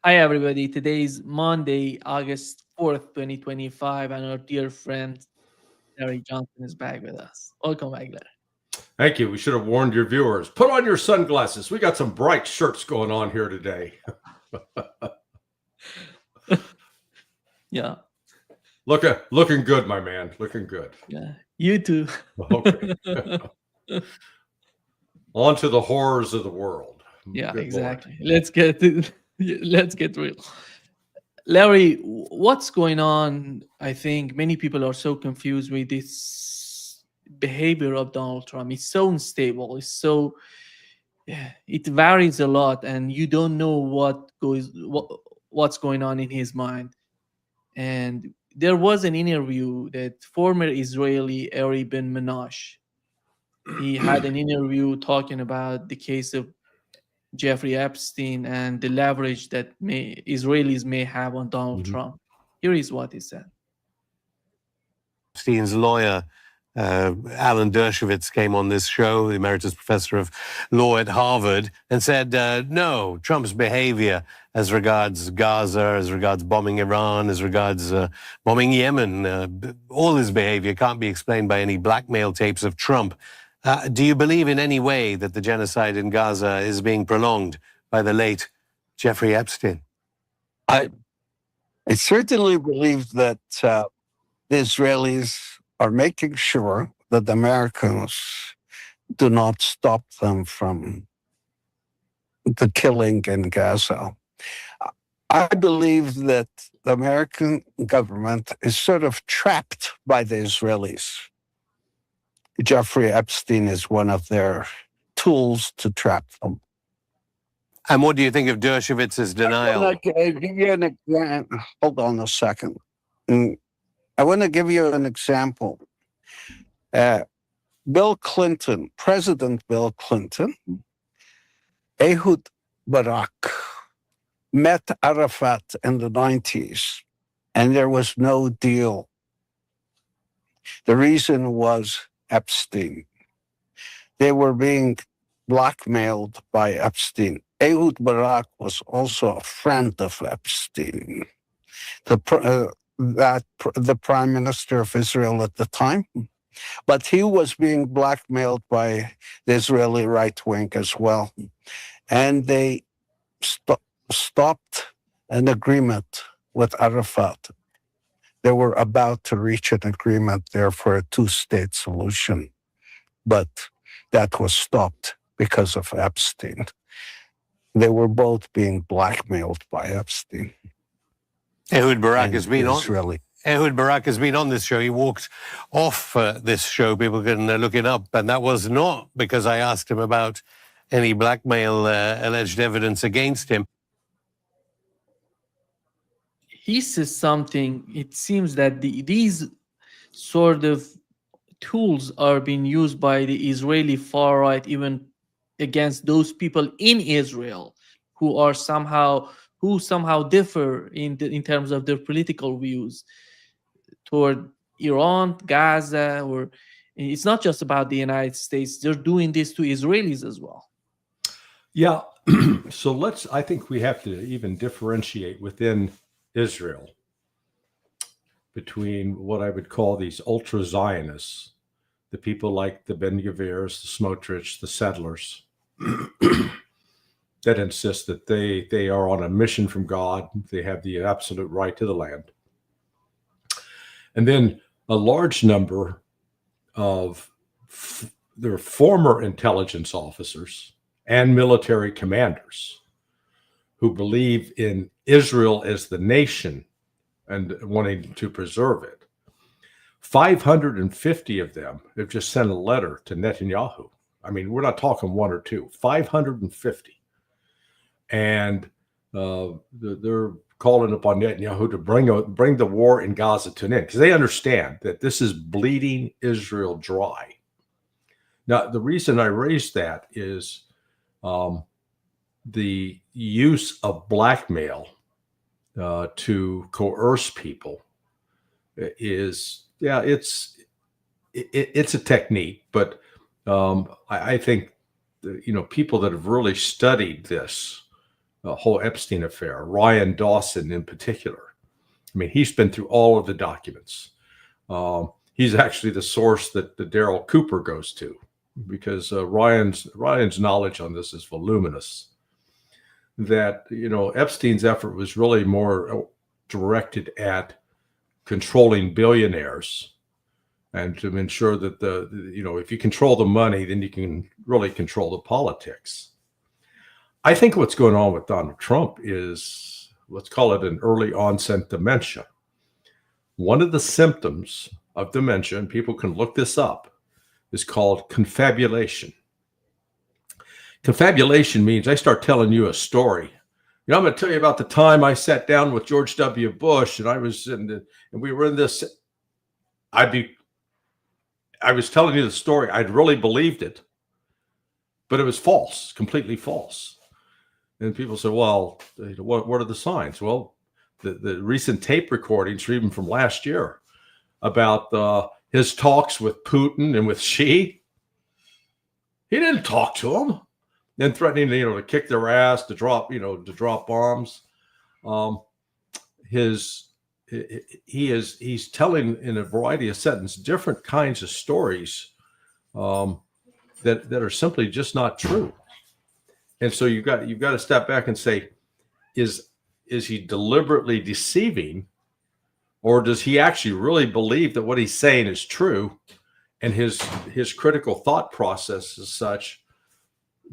Hi, everybody. Today is Monday, August 4th, 2025, and our dear friend Larry Johnson is back with us. Welcome back, Thank you. We should have warned your viewers. Put on your sunglasses. We got some bright shirts going on here today. Larry. Yeah, Looking good, my man. Looking good. yeah. You too. Okay. On to the horrors of the world. Yeah, Good Lord. exactly. Let's get real. Larry, what's going on? I think many people are so confused with this behavior of Donald Trump. It's so unstable. Yeah, it varies a lot, and you don't know what's going on in his mind. And there was an interview that former Israeli Ari Ben Menashe, he had an interview talking about the case of Jeffrey Epstein and the leverage that Israelis may have on Donald Mhm. Trump. Here is what he said. Epstein's lawyer, Alan Dershowitz, came on this show, the emeritus professor of law at Harvard, and said, no, Trump's behavior as regards Gaza, as regards bombing Iran, as regards bombing Yemen, all his behavior can't be explained by any blackmail tapes of Trump. Do you believe in any way that the genocide in Gaza is being prolonged by the late Jeffrey Epstein? I, I certainly believe that the Israelis are making sure that the Americans do not stop them from the killing in Gaza. I believe that the American government is sort of trapped by the Israelis. Jeffrey Epstein is one of their tools to trap them. And what do you think of Dershowitz's denial? Hold on a second. I want to give you an example. Bill Clinton, President Bill Clinton, Ehud Barak met Arafat in the 90s, and there was no deal. The reason was Epstein. They were being blackmailed by Epstein. Ehud Barak was also a friend of Epstein, the prime minister of Israel at the time. But he was being blackmailed by the Israeli right wing as well. And they stopped an agreement with Arafat. They were about to reach an agreement there for a two-state solution, but that was stopped because of Epstein. They were both being blackmailed by Epstein. Ehud Barak has been Israeli. Ehud Barak has been on this show. He walked off this show. People can look it up. And that was not because I asked him about any blackmail alleged evidence against him. He says something. It seems that these sort of tools are being used by the Israeli far right, even against those people in Israel who somehow differ in terms of their political views toward Iran, Gaza, or it's not just about the United States. They're doing this to Israelis as well. Yeah. So I think we have to even differentiate within Israel between what I would call these ultra Zionists, the people like the Ben Gavirs, the Smotrich, the settlers, that insist that they are on a mission from God. They have the absolute right to the land. And then a large number of their former intelligence officers and military commanders who believe in Israel as the nation and wanting to preserve it. 550 of them have just sent a letter to Netanyahu. I mean, we're not talking one or two, 550. And they're calling upon Netanyahu to bring the war in Gaza to an end because they understand that this is bleeding Israel dry. Now, the reason I raised that is the use of blackmail to coerce people is, it's a technique, but I think people that have really studied this whole Epstein affair, Ryan Dawson in particular. I mean, he's been through all of the documents. He's actually the source that the Daryl Cooper goes to, because Ryan's knowledge on this is voluminous. That, Epstein's effort was really more directed at controlling billionaires and to ensure that if you control the money, then you can really control the politics. I think what's going on with Donald Trump is, let's call it an early onset dementia. One of the symptoms of dementia, and people can look this up, is called confabulation. Confabulation means I start telling you a story. I'm going to tell you about the time I sat down with George W. Bush and we were in this. I was telling you the story. I'd really believed it, but it was false, completely false. And people say, well, what are the signs? Well, the recent tape recordings, or even from last year, about his talks with Putin and with Xi. He didn't talk to them. And threatening, to kick their ass, to drop bombs. He's telling in a variety of sentences different kinds of stories that are simply just not true. And so you've got to step back and say, is he deliberately deceiving, or does he actually really believe that what he's saying is true, and his critical thought process is such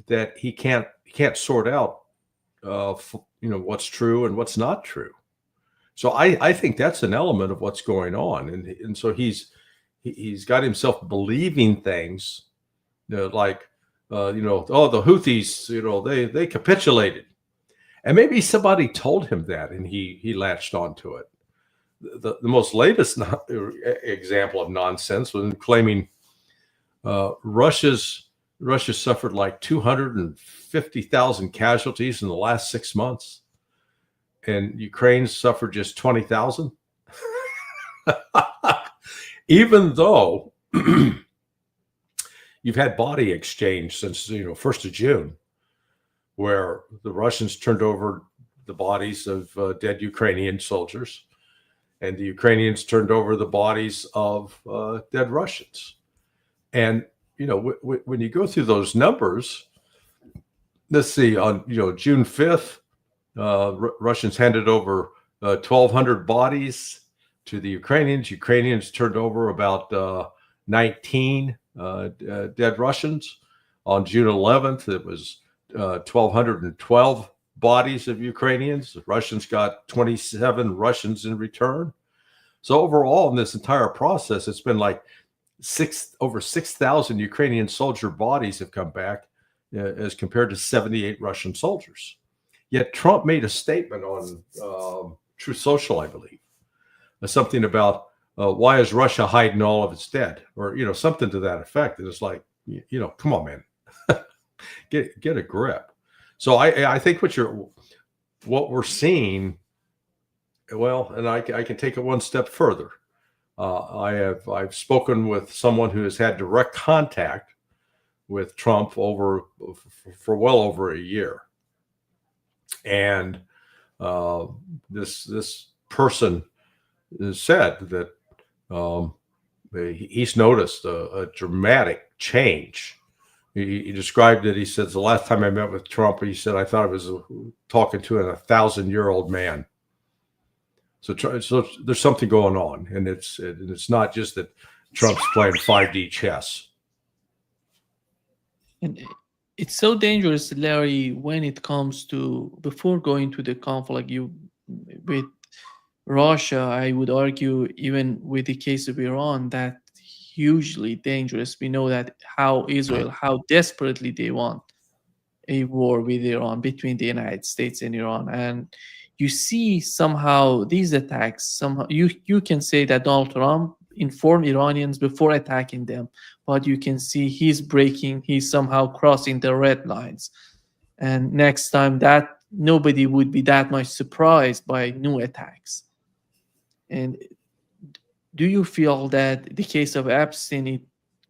that he can't sort out what's true and what's not true. So I think that's an element of what's going on, and so he's got himself believing things like the Houthis, they capitulated, and maybe somebody told him that and he latched onto it. The most latest example of nonsense was claiming Russia suffered like 250,000 casualties in the last 6 months, and Ukraine suffered just 20,000. Even though you've had body exchange since 1st of June, where the Russians turned over the bodies of dead Ukrainian soldiers, and the Ukrainians turned over the bodies of dead Russians. And when you go through those numbers, let's see, on June 5th, Russians handed over 1,200 bodies to the Ukrainians. Ukrainians turned over about 19 dead Russians. On June 11th, it was 1,212 bodies of Ukrainians. The Russians got 27 Russians in return. So overall, in this entire process, it's been like over 6,000 Ukrainian soldier bodies have come back as compared to 78 Russian soldiers. Yet Trump made a statement on Truth Social, I believe, something about why is Russia hiding all of its dead, or something to that effect. And it's like, come on, man, get a grip. So I think what we're seeing, well, and I can take it one step further. I've spoken with someone who has had direct contact with Trump for well over a year, and this person said that he's noticed a dramatic change. He described it. He says, the last time I met with Trump, he said, I thought I was talking to a 1,000-year-old man. So there's something going on, and it's not just that Trump's playing 5D chess. And it's so dangerous, Larry, when it comes to, before going to the conflict with Russia, I would argue, even with the case of Iran, that hugely dangerous. We know that how Israel, how desperately they want a war with Iran, between the United States and Iran. And you see somehow these attacks, somehow you can say that Donald Trump informed Iranians before attacking them, but you can see he's somehow crossing the red lines. And next time that nobody would be that much surprised by new attacks. And do you feel that the case of Epstein, it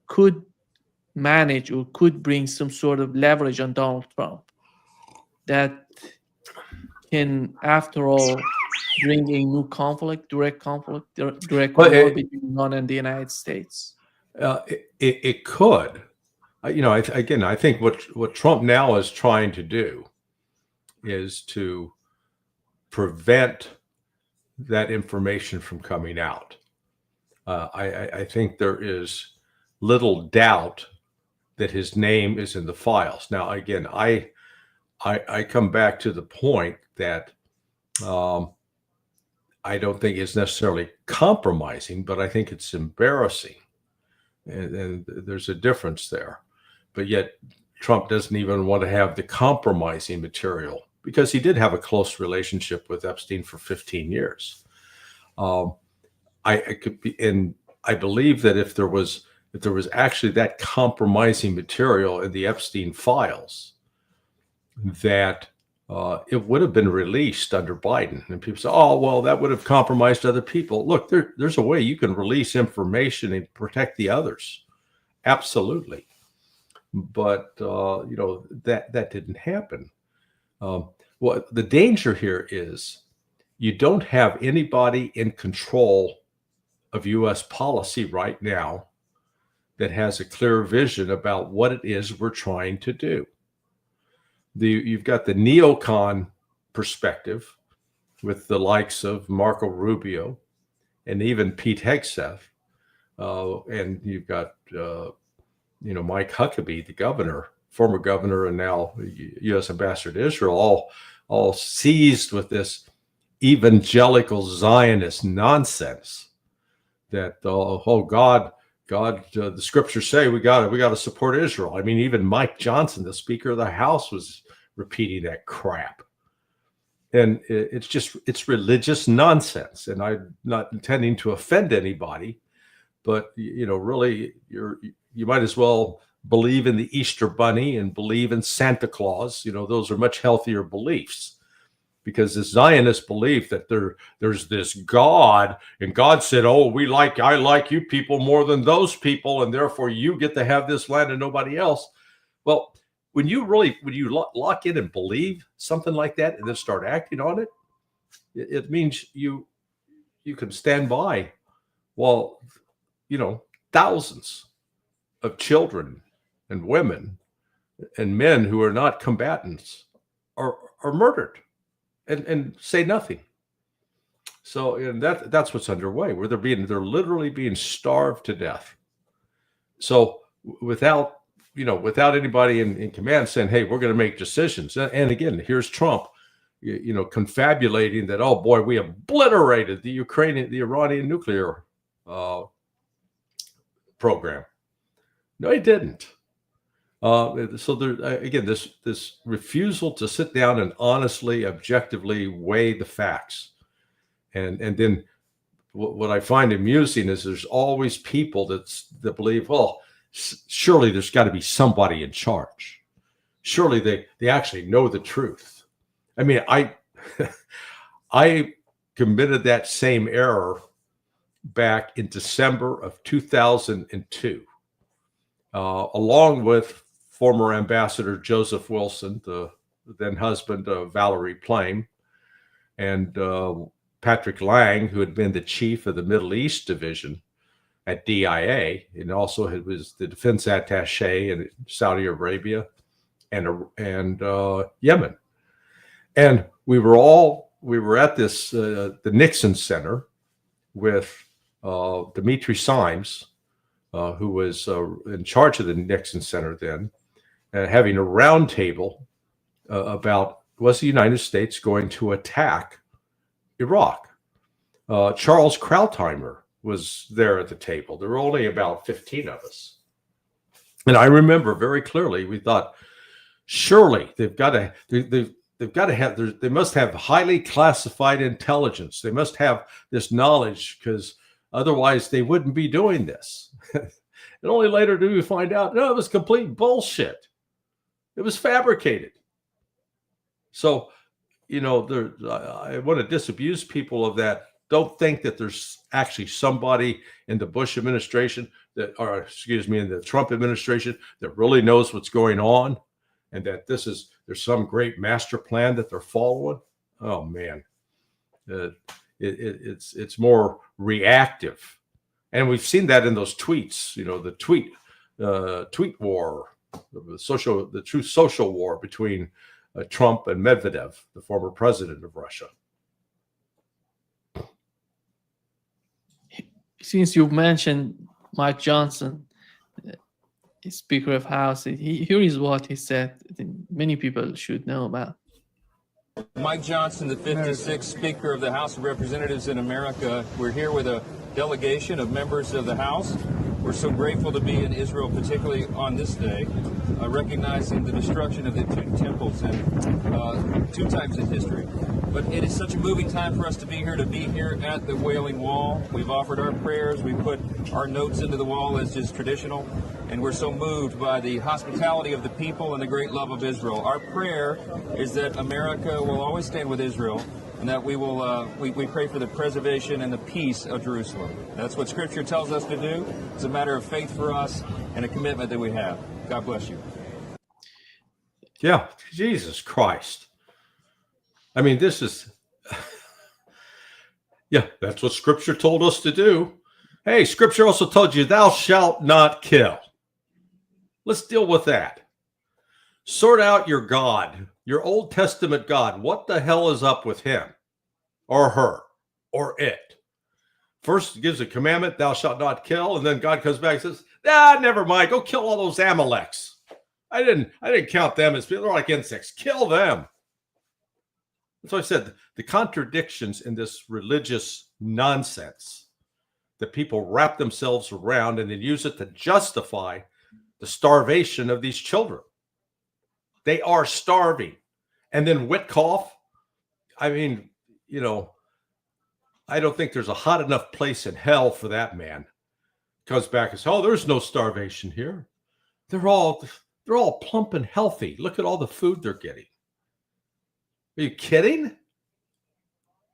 could manage or could bring some sort of leverage on Donald Trump? That can, after all, bring a new conflict, direct Well, war between Iran and the United States? it could. Again, I think what Trump now is trying to do is to prevent that information from coming out. I think there is little doubt that his name is in the files. Now, again, I come back to the point that I don't think it's necessarily compromising, but I think it's embarrassing. And there's a difference there. But yet Trump doesn't even want to have the compromising material, because he did have a close relationship with Epstein for 15 years. I could be, and I believe that if there was actually that compromising material in the Epstein files, that it would have been released under Biden. And people say, "Oh, well, that would have compromised other people." Look, there's a way you can release information and protect the others. Absolutely. But that didn't happen. Well, the danger here is you don't have anybody in control of U.S. policy right now that has a clear vision about what it is we're trying to do. You've got the neocon perspective with the likes of Marco Rubio and even Pete Hegseth, and you've got Mike Huckabee, the governor, former governor, and now U.S. ambassador to Israel, all seized with this evangelical Zionist nonsense that God, the scriptures say we got to support Israel. I mean, even Mike Johnson, the Speaker of the House, was repeating that crap, and it's religious nonsense. And I'm not intending to offend anybody, but really, you might as well believe in the Easter Bunny and believe in Santa Claus. Those are much healthier beliefs, because the Zionist belief that there's this God, and God said, "Oh, I like you people more than those people, and therefore you get to have this land and nobody else." Well, when you lock in and believe something like that and then start acting on it, it means you can stand by while thousands of children and women and men who are not combatants are murdered and say nothing. So, and that's what's underway, where they're literally being starved to death. So without anybody in command saying, "Hey, we're going to make decisions." And again, here's Trump, confabulating that, "Oh boy, we obliterated the Iranian nuclear program." No, he didn't. So there again, this refusal to sit down and honestly, objectively weigh the facts, and then what I find amusing is there's always people that believe, well, surely there's got to be somebody in charge. Surely they actually know the truth. I mean, I committed that same error back in December of 2002, along with former Ambassador Joseph Wilson, the then husband of Valerie Plame, and Patrick Lang, who had been the chief of the Middle East division at DIA, and also was the defense attaché in Saudi Arabia and Yemen. And we were at this the Nixon Center with Dimitri Simes, who was in charge of the Nixon Center then, having a roundtable about, was the United States going to attack Iraq? Charles Krautheimer was there at the table. There were only about 15 of us. And I remember very clearly, we thought, surely they must have highly classified intelligence. They must have this knowledge, because otherwise they wouldn't be doing this. And only later do we find out, no, it was complete bullshit. It was fabricated. So, I want to disabuse people of that. Don't think that there's actually somebody in the Bush administration in the Trump administration that really knows what's going on, and that there's some great master plan that they're following. oh man, it's more reactive, and we've seen that in those tweets. The tweet war, the true social war between Trump and Medvedev, the former president of Russia. Since you've mentioned Mike Johnson, Speaker of House, here is what he said. I think many people should know about. Mike Johnson, the 56th Speaker of the House of Representatives in America. We're here with a delegation of members of the House. We're so grateful to be in Israel, particularly on this day, recognizing the destruction of the two temples and 2 times in history. But it is such a moving time for us to be here at the Wailing Wall. We've offered our prayers, we put our notes into the wall as just traditional, and we're so moved by the hospitality of the people and the great love of Israel. Our prayer is that America will always stand with Israel, and that we will we pray for the preservation and the peace of Jerusalem. That's what Scripture tells us to do. It's a matter of faith for us and a commitment that we have. God bless you. Yeah, Jesus Christ. I mean, this is, yeah, that's what Scripture told us to do. Hey, Scripture also told you, thou shalt not kill. Let's deal with that. Sort out your God, your Old Testament God. What the hell is up with him or her or it? First, it gives a commandment, thou shalt not kill. And then God comes back and says, never mind. Go kill all those Amaleks. I didn't count them as people. They're like insects. Kill them. That's why I said the contradictions in this religious nonsense that people wrap themselves around and then use it to justify the starvation of these children. They are starving. And then Witkoff, I mean, I don't think there's a hot enough place in hell for that man. Comes back and says, oh, there's no starvation here. They're all plump and healthy. Look at all the food they're getting. Are you kidding?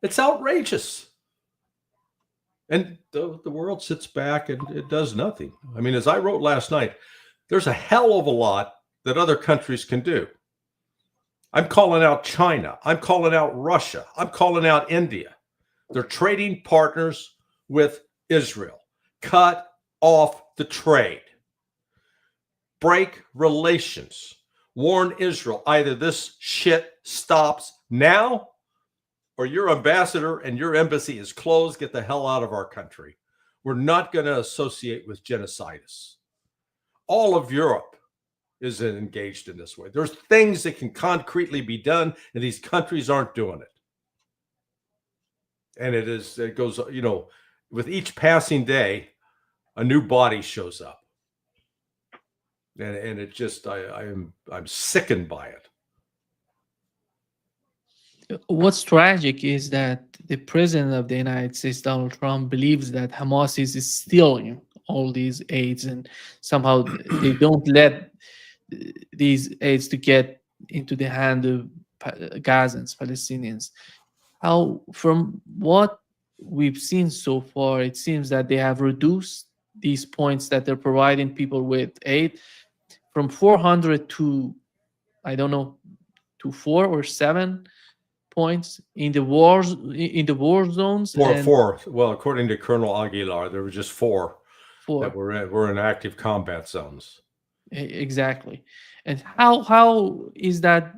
It's outrageous. And the world sits back and it does nothing. I mean, as I wrote last night, there's a hell of a lot that other countries can do. I'm calling out China. I'm calling out Russia. I'm calling out India. They're trading partners with Israel. Cut off the trade. Break relations. Warn Israel, either this shit stops now or your ambassador and your embassy is closed. Get the hell out of our country. We're not going to associate with genocidists. All of Europe is engaged in this way. There's things that can concretely be done, and these countries aren't doing it. And it goes, with each passing day, a new body shows up. And it just, I'm sickened by it. What's tragic is that the president of the United States, Donald Trump, believes that Hamas is stealing all these aids, and somehow they don't let these aids to get into the hand of Gazans, Palestinians. How, from what we've seen so far, it seems that they have reduced these points that they're providing people with aid from 400 to, I don't know, to 4 or 7 points in the war zones. Four. Well, according to Colonel Aguilar, there were just four that were in active combat zones. Exactly. And how is that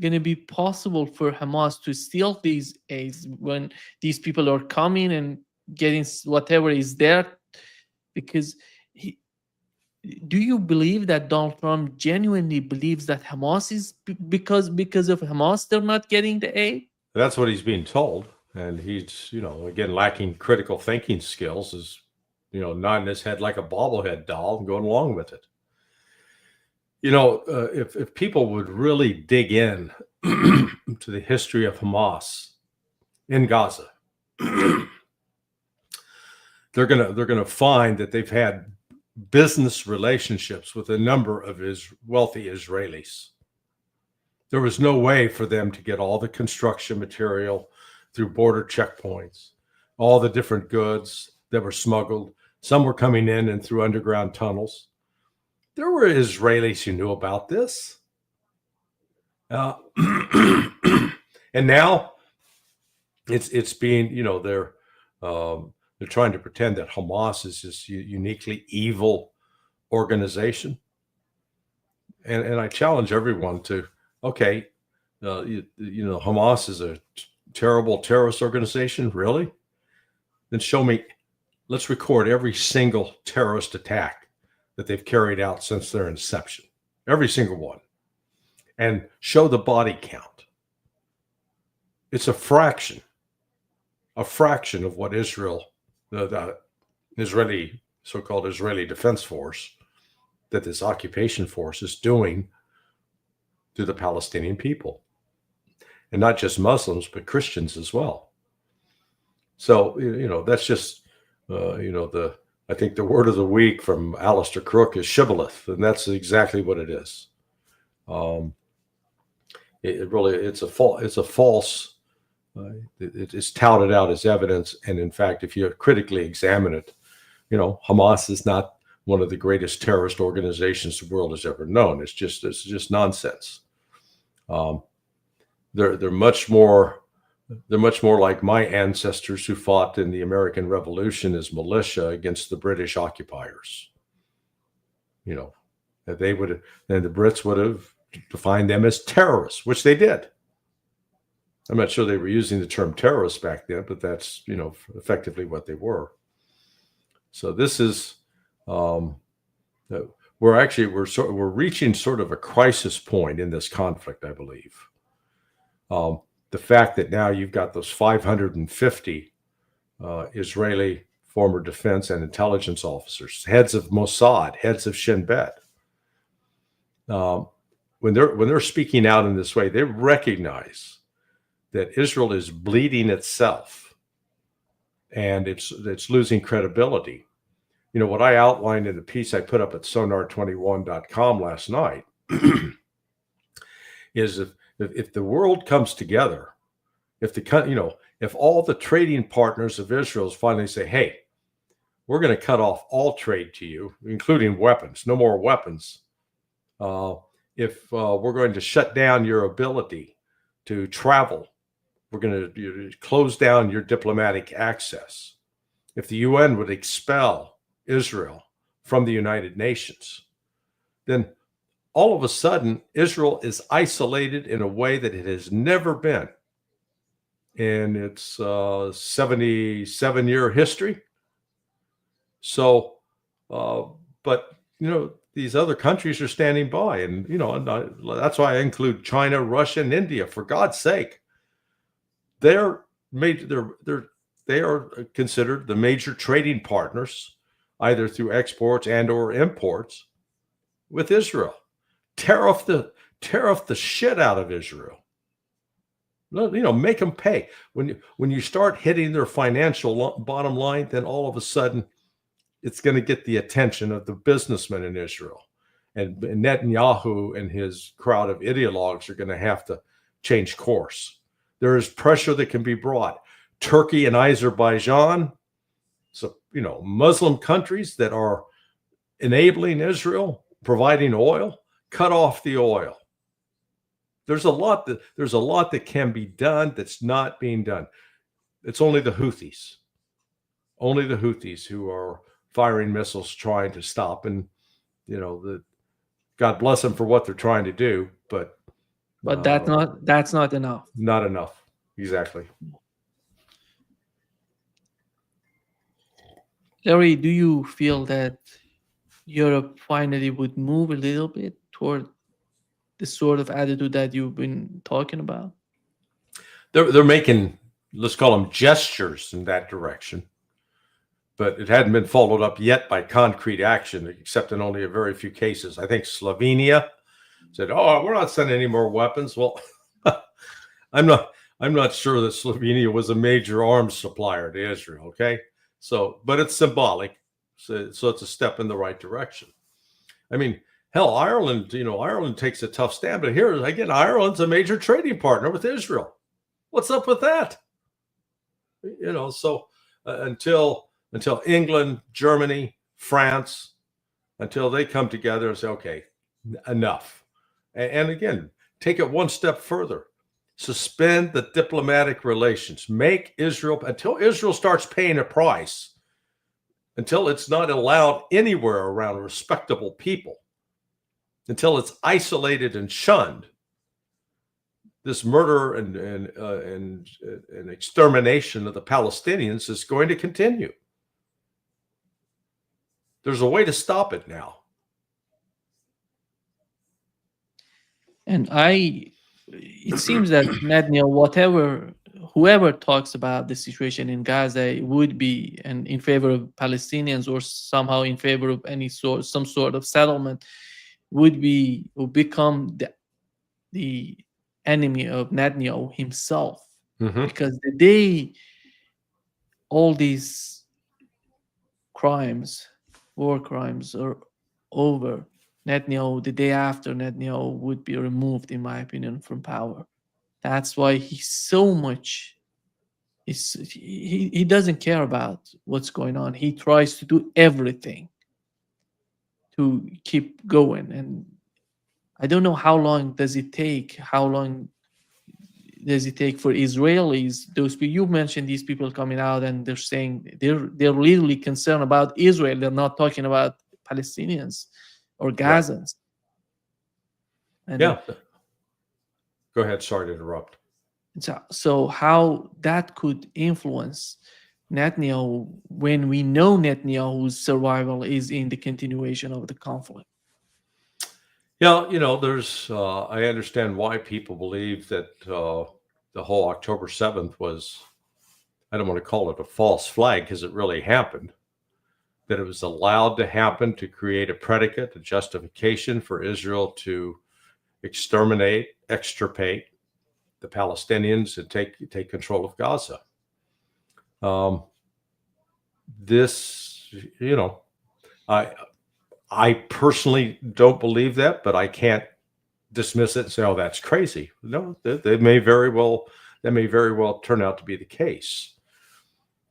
going to be possible for Hamas to steal these aids when these people are coming and getting whatever is there? Because do you believe that Donald Trump genuinely believes that Hamas is because of Hamas they're not getting the aid? That's what he's being told, and he's again lacking critical thinking skills, is nodding his head like a bobblehead doll and going along with it. If people would really dig in to the history of Hamas in Gaza, they're gonna find that they've had business relationships with a number of wealthy Israelis. There was no way for them to get all the construction material through border checkpoints, all the different goods that were smuggled. Some were coming in and through underground tunnels. There were Israelis who knew about this. And now it's being, they're trying to pretend that Hamas is this uniquely evil organization. And I challenge everyone to, okay, Hamas is a terrible terrorist organization, really? Then show me, let's record every single terrorist attack that they've carried out since their inception, every single one, and show the body count. It's a fraction of what Israel, the Israeli, so-called Israeli Defense Force, that this occupation force is doing to the Palestinian people. And not just Muslims, but Christians as well. So, that's just, I think the word of the week from Alistair Crook is shibboleth, and that's exactly what it is. It's a false, it's touted out as evidence. And in fact, if you critically examine it, Hamas is not one of the greatest terrorist organizations the world has ever known. It's just nonsense. They're much more like my ancestors who fought in the American Revolution as militia against the British occupiers. That the Brits would have defined them as terrorists, which they did. I'm not sure they were using the term terrorists back then, but that's effectively what they were. So this is we're reaching sort of a crisis point in this conflict, I believe. The fact that now you've got those 550 Israeli former defense and intelligence officers, heads of Mossad, heads of Shin Bet, when they're speaking out in this way, they recognize that Israel is bleeding itself, and it's losing credibility. What I outlined in the piece I put up at sonar21.com last night is if the world comes together, if all the trading partners of Israel finally say, hey, we're going to cut off all trade to you, including weapons, no more weapons. If we're going to shut down your ability to travel, we're going to close down your diplomatic access. If the UN would expel Israel from the United Nations, then all of a sudden, Israel is isolated in a way that it has never been in its 77-year history. So, but, these other countries are standing by, and, that's why I include China, Russia, and India, for God's sake. They are considered the major trading partners, either through exports and or imports, with Israel. Tariff the shit out of Israel. Make them pay. When you start hitting their financial bottom line, then all of a sudden it's going to get the attention of the businessmen in Israel. And Netanyahu and his crowd of ideologues are going to have to change course. There is pressure that can be brought. Turkey and Azerbaijan, so Muslim countries that are enabling Israel, providing oil, cut off the oil. There's a lot that can be done that's not being done. It's only the Houthis who are firing missiles trying to stop, and God bless them for what they're trying to do, but that's not enough. Not enough. Exactly. Larry, do you feel that Europe finally would move a little bit toward the sort of attitude that you've been talking about? They're making, let's call them gestures in that direction, but it hadn't been followed up yet by concrete action, except in only a very few cases. I think Slovenia said, "Oh, we're not sending any more weapons." Well, I'm not sure that Slovenia was a major arms supplier to Israel. Okay, so but it's symbolic, so it's a step in the right direction. I mean, hell, Ireland takes a tough stand, but here again, Ireland's a major trading partner with Israel. What's up with that? So until England, Germany, France, until they come together and say, okay, enough. And again, take it one step further. Suspend the diplomatic relations. Make Israel, until Israel starts paying a price, until it's not allowed anywhere around respectable people, until it's isolated and shunned, this murder and extermination of the Palestinians is going to continue. There's a way to stop it now. And it seems that Netanyahu, whoever talks about the situation in Gaza would be in favor of Palestinians, or somehow in favor of some sort of settlement, would become the enemy of Netanyahu himself. Mm-hmm. Because the day all these war crimes are over, the day after, Netanyahu would be removed, in my opinion, from power. That's why he doesn't care about what's going on. He tries to do everything to keep going. And I don't know how long does it take for Israelis, those people you mentioned, these people coming out and they're saying they're really concerned about Israel. They're not talking about Palestinians or Gazans. Right. Yeah. Go ahead. Sorry to interrupt. So how that could influence Netanyahu when we know Netanyahu's survival is in the continuation of the conflict? Yeah, there's, I understand why people believe that the whole October 7th was, I don't want to call it a false flag because it really happened, that it was allowed to happen to create a predicate, a justification for Israel to extirpate the Palestinians and take control of Gaza. I personally don't believe that, but I can't dismiss it and say, "Oh, that's crazy." No, that may very well turn out to be the case.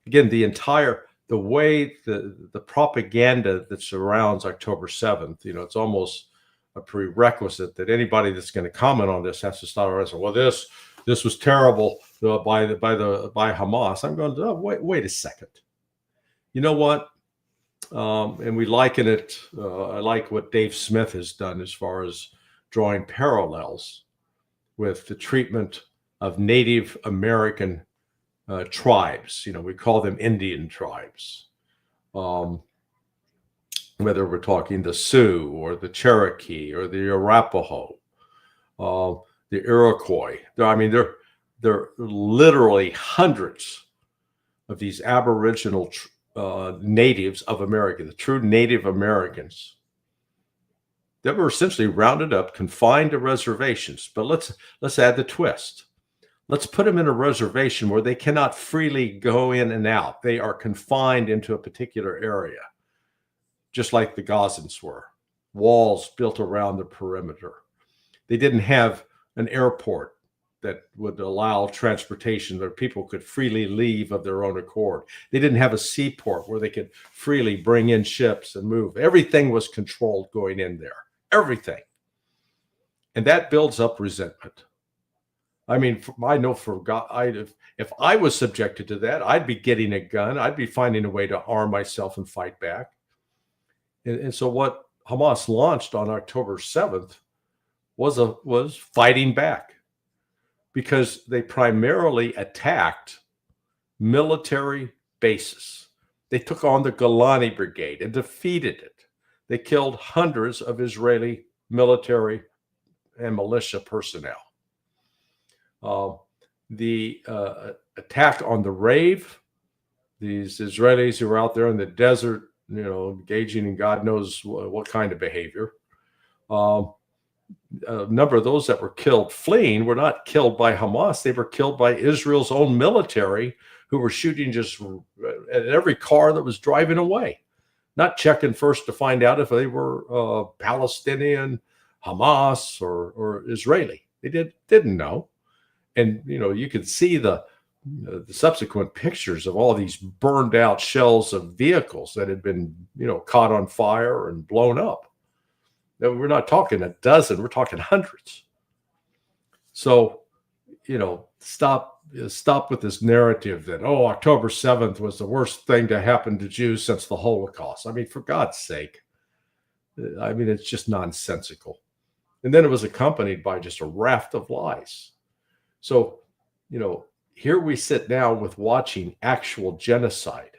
Again, the way the propaganda that surrounds October 7th, it's almost a prerequisite that anybody that's going to comment on this has to start around saying, "Well, this was terrible by Hamas." I'm going, "Oh, wait a second. You know what?" And we liken it. I like what Dave Smith has done as far as drawing parallels with the treatment of Native American tribes. We call them Indian tribes. Whether we're talking the Sioux or the Cherokee or the Arapaho, the Iroquois. There are literally hundreds of these Aboriginal natives of America, the true Native Americans, that were essentially rounded up, confined to reservations. But let's add the twist. Let's put them in a reservation where they cannot freely go in and out. They are confined into a particular area, just like the Gazans were. Walls built around the perimeter. They didn't have an airport that would allow transportation where people could freely leave of their own accord. They didn't have a seaport where they could freely bring in ships and move. Everything was controlled going in there. Everything. And that builds up resentment. I know for God, if I was subjected to that, I'd be getting a gun. I'd be finding a way to arm myself and fight back. And so what Hamas launched on October 7th was fighting back, because they primarily attacked military bases. They took on the Golani Brigade and defeated it. They killed hundreds of Israeli military and militia personnel. The attack on the Rave, these Israelis who were out there in the desert, engaging in God knows what kind of behavior. A number of those that were killed fleeing were not killed by Hamas. They were killed by Israel's own military, who were shooting just at every car that was driving away, not checking first to find out if they were Palestinian, Hamas, or Israeli. They didn't know. And, you could see the subsequent pictures of all these burned out shells of vehicles that had been, caught on fire and blown up. We're not talking a dozen, we're talking hundreds. So, stop with this narrative that, oh, October 7th was the worst thing to happen to Jews since the Holocaust. I mean, for God's sake. I mean, it's just nonsensical. And then it was accompanied by just a raft of lies. So, here we sit now with watching actual genocide.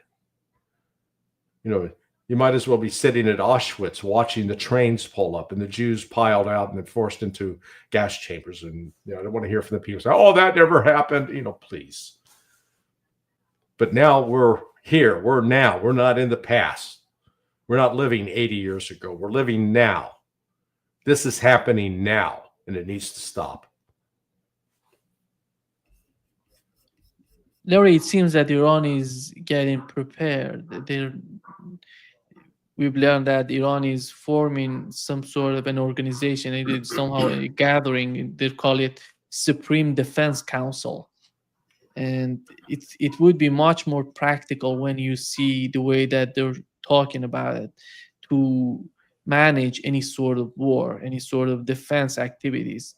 You might as well be sitting at Auschwitz watching the trains pull up and the Jews piled out and then forced into gas chambers. And I don't want to hear from the people say, oh, that never happened. Please. But now we're here. We're now. We're not in the past. We're not living 80 years ago. We're living now. This is happening now, and it needs to stop. Larry, it seems that Iran is getting prepared. We've learned that Iran is forming some sort of an organization. It is somehow a gathering. They call it Supreme Defense Council. And it would be much more practical when you see the way that they're talking about it to manage any sort of war, any sort of defense activities.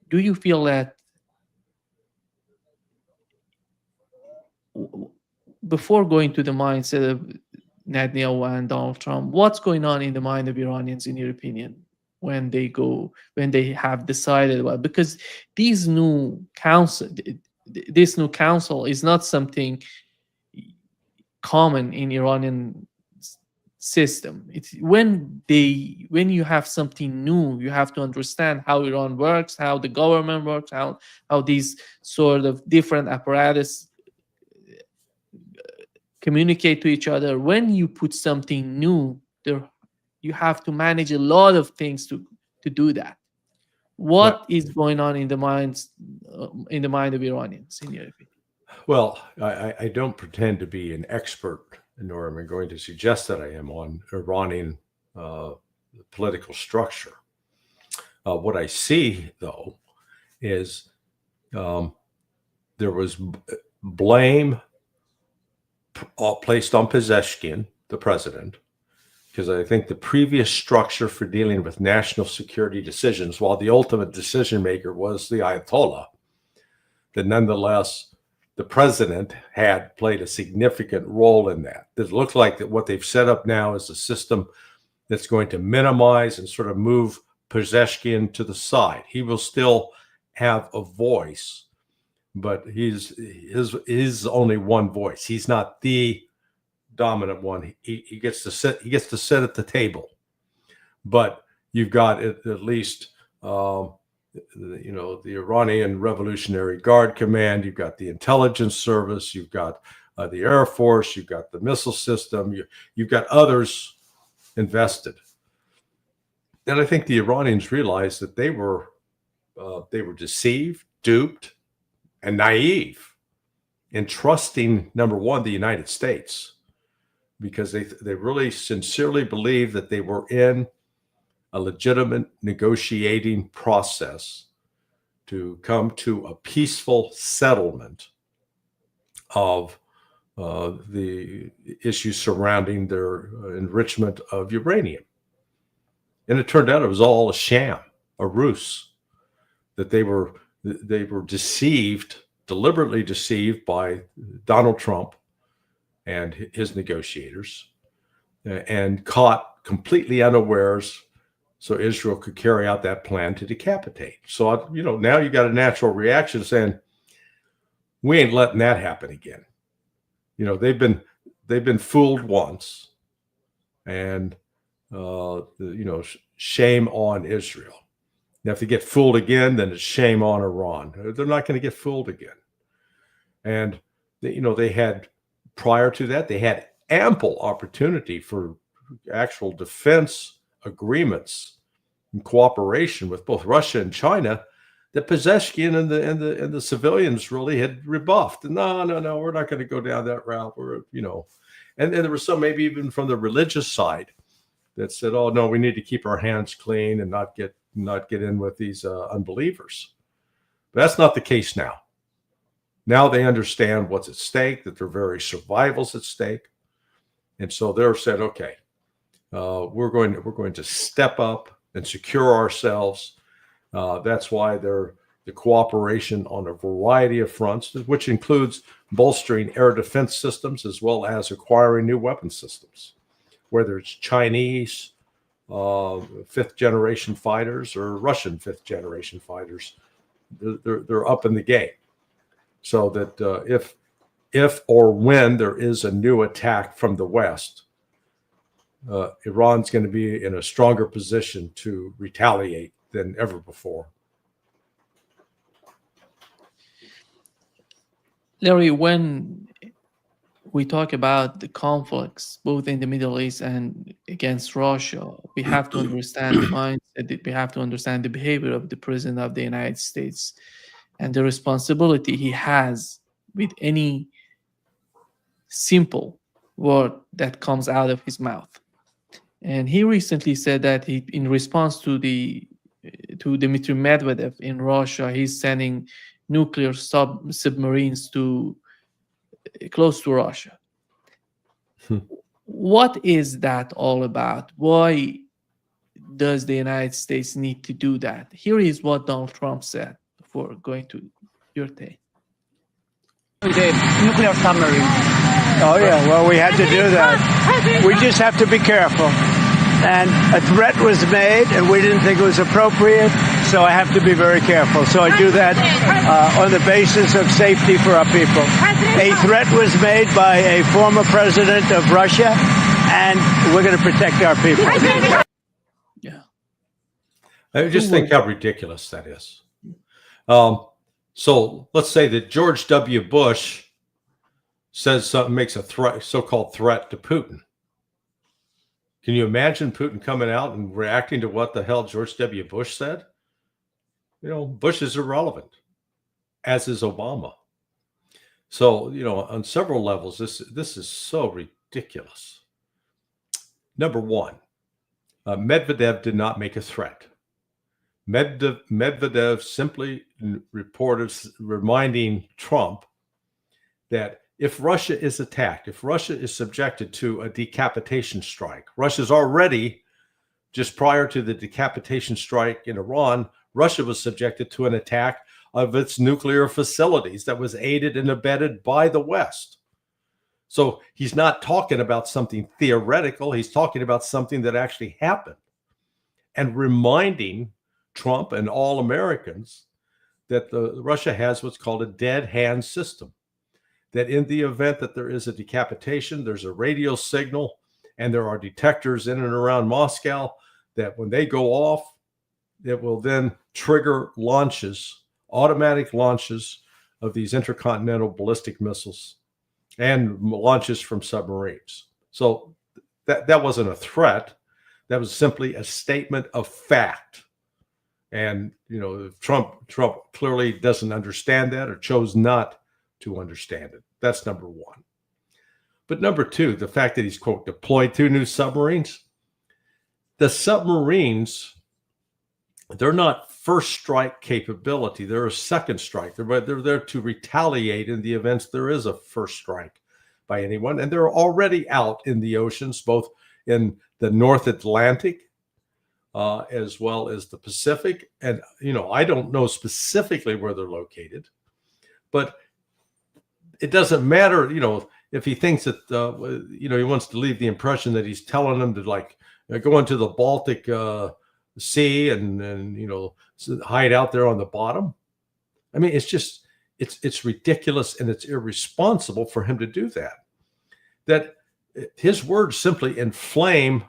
Do you feel that before going to the mindset of Netanyahu and Donald Trump, what's going on in the mind of Iranians, in your opinion, when they have decided about? Because this new council is not something common in Iranian system. It's when you have something new, you have to understand how Iran works, how the government works, how these sort of different apparatus communicate to each other. When you put something new there, you have to manage a lot of things to do that. What is going on in the mind of Iranians, in your opinion? Well, I don't pretend to be an expert, nor am I going to suggest that I am on Iranian political structure. What I see, though, is there was blame placed on Pezeshkian, the president, because I think the previous structure for dealing with national security decisions, while the ultimate decision maker was the Ayatollah, that nonetheless the president had played a significant role in that. It looks like that what they've set up now is a system that's going to minimize and sort of move Pezeshkian to the side. He will still have a voice, but his only one voice. He's not the dominant one. He gets to sit. He gets to sit at the table. But you've got at least the Iranian Revolutionary Guard Command. You've got the intelligence service. You've got the Air Force. You've got the missile system. You've got others invested. And I think the Iranians realized that they were deceived, duped, and naive in trusting, number one, the United States, because they really sincerely believed that they were in a legitimate negotiating process to come to a peaceful settlement of the issues surrounding their enrichment of uranium. And it turned out it was all a sham, a ruse, that they were deceived, deliberately deceived by Donald Trump and his negotiators, and caught completely unawares, so Israel could carry out that plan to decapitate. So, now you got a natural reaction saying, we ain't letting that happen again. They've been fooled once, and shame on Israel. Now, if they get fooled again, then it's shame on Iran. They're not going to get fooled again. And they had, prior to that, they had ample opportunity for actual defense agreements and cooperation with both Russia and China that Pezeshkian and the civilians really had rebuffed. No, we're not going to go down that route. And there was some, maybe even from the religious side, that said, oh no, we need to keep our hands clean and not get in with these unbelievers. But that's not the case now. Now they understand what's at stake, that their very survival's at stake. And so they're said, okay, we're going to step up and secure ourselves. That's why they're the cooperation on a variety of fronts, which includes bolstering air defense systems as well as acquiring new weapon systems, whether it's Chinese fifth generation fighters or Russian fifth generation fighters. They're up in the game, so that if or when there is a new attack from the West, Iran's going to be in a stronger position to retaliate than ever before. Larry, when we talk about the conflicts both in the Middle East and against Russia, we have to understand the mindset, we have to understand the behavior of the President of the United States and the responsibility he has with any simple word that comes out of his mouth. And he recently said that in response to Dmitry Medvedev in Russia, he's sending nuclear submarines to close to Russia. What is that all about? Why does the United States need to do that? Here is what Donald Trump said before going to your take. The nuclear submarine. Oh yeah, well we had to do that. We just have to be careful. And a threat was made and we didn't think it was appropriate, so I have to be very careful. So I do that on the basis of safety for our people. A threat was made by a former president of Russia, and we're going to protect our people. Yeah. I just think how ridiculous that is. So let's say that George W. Bush says something, makes a threat, so-called threat to Putin. Can you imagine Putin coming out and reacting to what the hell George W. Bush said? You know, Bush is irrelevant, as is Obama. So, you know, on several levels, this is so ridiculous. Number one, Medvedev did not make a threat. Medvedev simply reported, reminding Trump that if Russia is attacked, if Russia is subjected to a decapitation strike, Russia's already, just prior to the decapitation strike in Iran, Russia was subjected to an attack of its nuclear facilities that was aided and abetted by the West. So he's not talking about something theoretical. He's talking about something that actually happened, and reminding Trump and all Americans that Russia has what's called a dead hand system. That in the event that there is a decapitation, there's a radio signal, and there are detectors in and around Moscow that when they go off, it will then trigger launches, automatic launches of these intercontinental ballistic missiles and launches from submarines. So that wasn't a threat. That was simply a statement of fact. And, you know, Trump clearly doesn't understand that, or chose not to understand it. That's number one. But number two, the fact that he's, quote, deployed 2 new submarines. The submarines, they're not first strike capability. They're a second strike. They're there to retaliate in the events there is a first strike by anyone. And they're already out in the oceans, both in the North Atlantic as well as the Pacific. And, you know, I don't know specifically where they're located, but it doesn't matter, you know, if he thinks that, you know, he wants to leave the impression that he's telling them to, like, go into the Baltic Sea and, you know, hide out there on the bottom. I mean, it's just, it's ridiculous, and it's irresponsible for him to do that. That his words simply inflame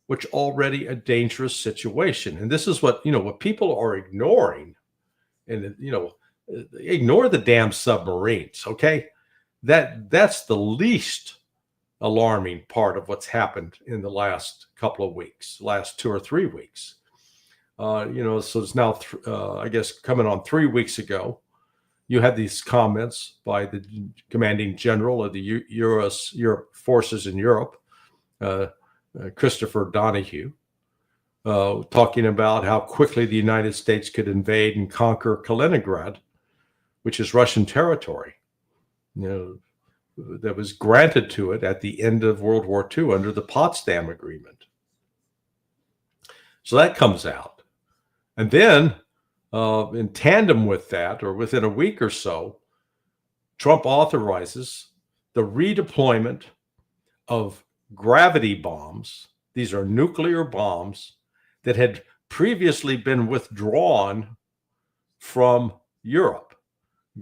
what's already a dangerous situation. And this is what, you know, what people are ignoring. And, you know, ignore the damn submarines, okay? That's the least alarming part of what's happened in the last couple of weeks, last 2 or 3 weeks. You know, so it's now, I guess, coming on 3 weeks ago, you had these comments by the commanding general of the Europe forces in Europe, Christopher Donahue, talking about how quickly the United States could invade and conquer Kaliningrad, which is Russian territory, you know, that was granted to it at the end of World War II under the Potsdam Agreement. So that comes out. And then in tandem with that, or within a week or so, Trump authorizes the redeployment of gravity bombs. These are nuclear bombs that had previously been withdrawn from Europe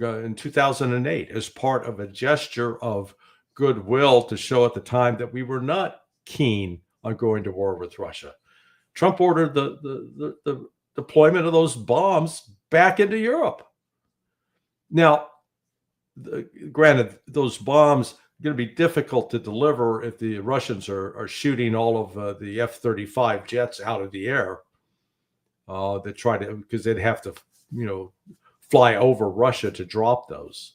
in 2008 as part of a gesture of goodwill to show at the time that we were not keen on going to war with Russia. Trump ordered the deployment of those bombs back into Europe. Now, granted, those bombs are going to be difficult to deliver if the Russians are shooting all of the F-35 jets out of the air. They try to, because they'd have to, fly over Russia to drop those.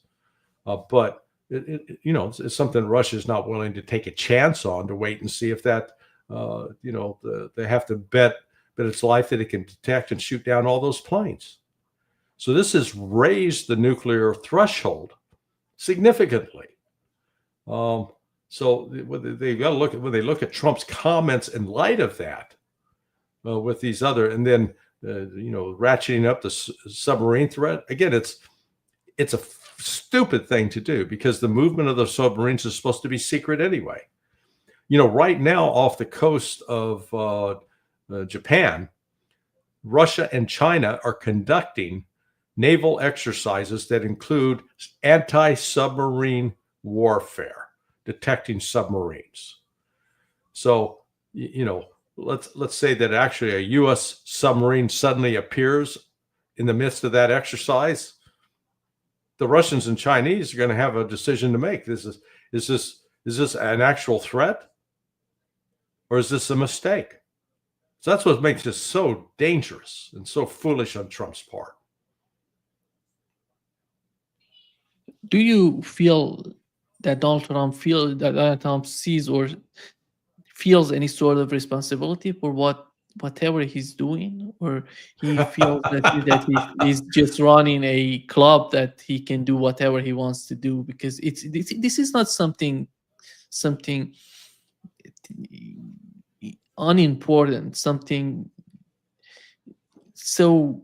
But it's something Russia's not willing to take a chance on, to wait and see if that, they have to bet its life that it can detect and shoot down all those planes. So this has raised the nuclear threshold significantly. So they got to look at, when they look at Trump's comments in light of that, with these other, and then ratcheting up the submarine threat again. It's a stupid thing to do, because the movement of the submarines is supposed to be secret anyway. Right now off the coast of Japan, Russia and China are conducting naval exercises that include anti-submarine warfare, detecting submarines. So, let's say that actually a U.S. submarine suddenly appears in the midst of that exercise. The Russians and Chinese are going to have a decision to make. Is this an actual threat, or is this a mistake? So that's what makes this so dangerous and so foolish on Trump's part. Do you feel that Donald Trump sees or feels any sort of responsibility for whatever he's doing, or he feels that he's just running a club that he can do whatever he wants to do? Because this is not something unimportant, something so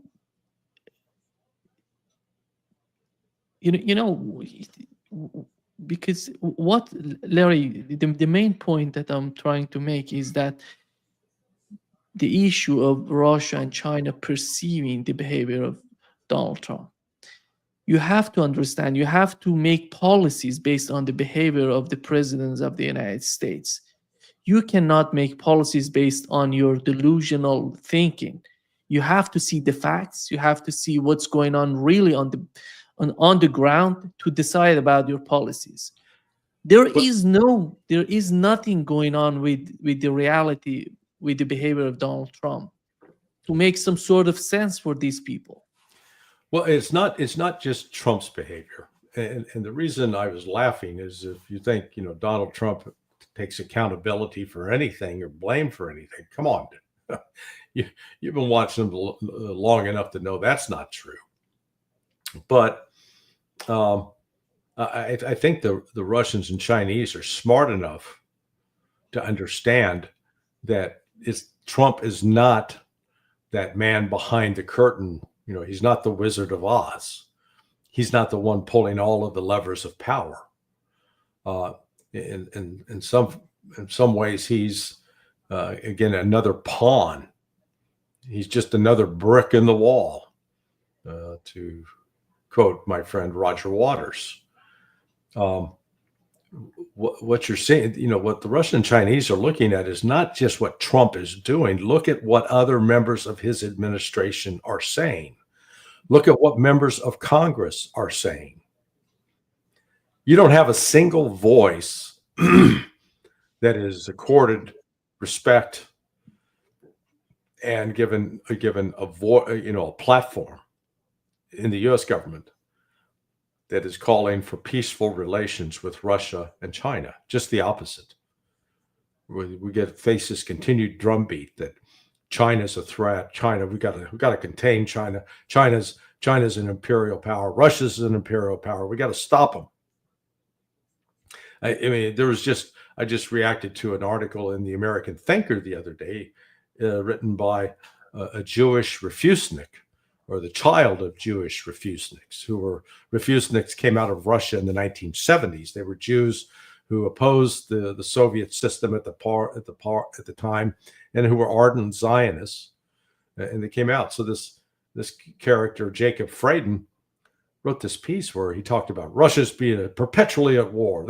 because what, Larry, the main point that I'm trying to make is that the issue of Russia and China perceiving the behavior of Donald Trump. You have to understand, you have to make policies based on the behavior of the presidents of the United States. You cannot make policies based on your delusional thinking. You have to see the facts. You have to see what's going on really on the ground to decide about your policies. There is nothing going on with the reality, with the behavior of Donald Trump, to make some sort of sense for these people. Well, it's not just Trump's behavior. And the reason I was laughing is, if you think, Donald Trump takes accountability for anything or blame for anything, come on. You've been watching him long enough to know that's not true. But I think the Russians and Chinese are smart enough to understand that Trump is not that man behind the curtain. He's not the Wizard of Oz. He's not the one pulling all of the levers of power. In some ways, he's again another pawn. He's just another brick in the wall, to quote my friend Roger Waters. What you're saying, what the Russian and Chinese are looking at is not just what Trump is doing. Look at what other members of his administration are saying. Look at what members of Congress are saying. You don't have a single voice that is accorded respect and given a platform in the U.S. government that is calling for peaceful relations with Russia and China. Just the opposite. We face this continued drumbeat that China's a threat. China, we got to contain China. China's an imperial power. Russia's an imperial power. We got to stop them. I just reacted to an article in the American Thinker the other day, written by a Jewish refusenik, or the child of Jewish refuseniks, refuseniks came out of Russia in the 1970s. They were Jews who opposed the Soviet system at the time, and who were ardent Zionists, and they came out. So this character, Jacob Fraden, wrote this piece where he talked about Russia's being perpetually at war.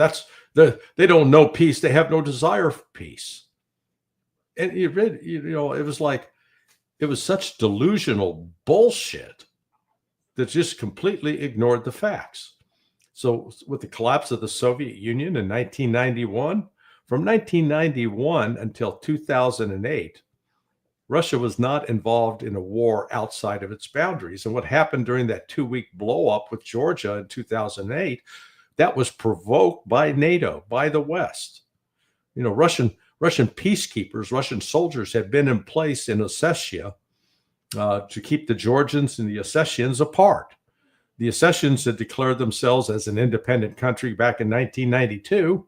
They don't know peace. They have no desire for peace. And you read, it was like, it was such delusional bullshit that just completely ignored the facts. So with the collapse of the Soviet Union in 1991, from 1991 until 2008, Russia was not involved in a war outside of its boundaries. And what happened during that 2-week blow up with Georgia in 2008, that was provoked by NATO, by the West. Russian peacekeepers, Russian soldiers had been in place in Ossetia to keep the Georgians and the Ossetians apart. The Ossetians had declared themselves as an independent country back in 1992,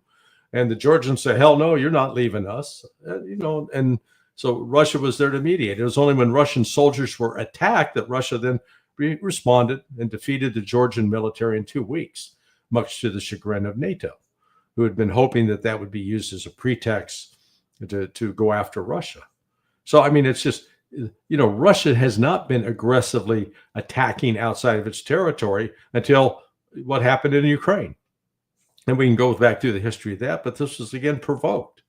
and the Georgians said, "Hell no, you're not leaving us." And so Russia was there to mediate. It was only when Russian soldiers were attacked that Russia then responded and defeated the Georgian military in 2 weeks, much to the chagrin of NATO, who had been hoping that would be used as a pretext to go after Russia. So, I mean, it's just, Russia has not been aggressively attacking outside of its territory until what happened in Ukraine. And we can go back through the history of that, but this was again provoked.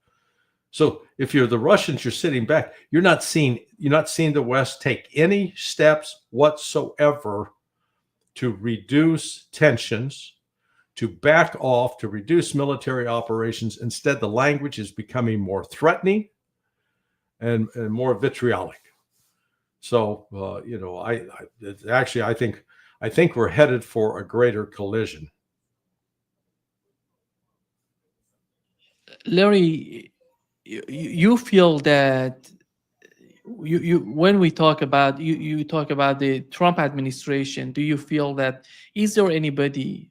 So if you're the Russians, you're sitting back. You're not seeing the West take any steps whatsoever to reduce tensions, to back off, to reduce military operations. Instead, the language is becoming more threatening and more vitriolic. So, I think we're headed for a greater collision. Larry, you feel that you when we talk about you talk about the Trump administration, do you feel that is there anybody?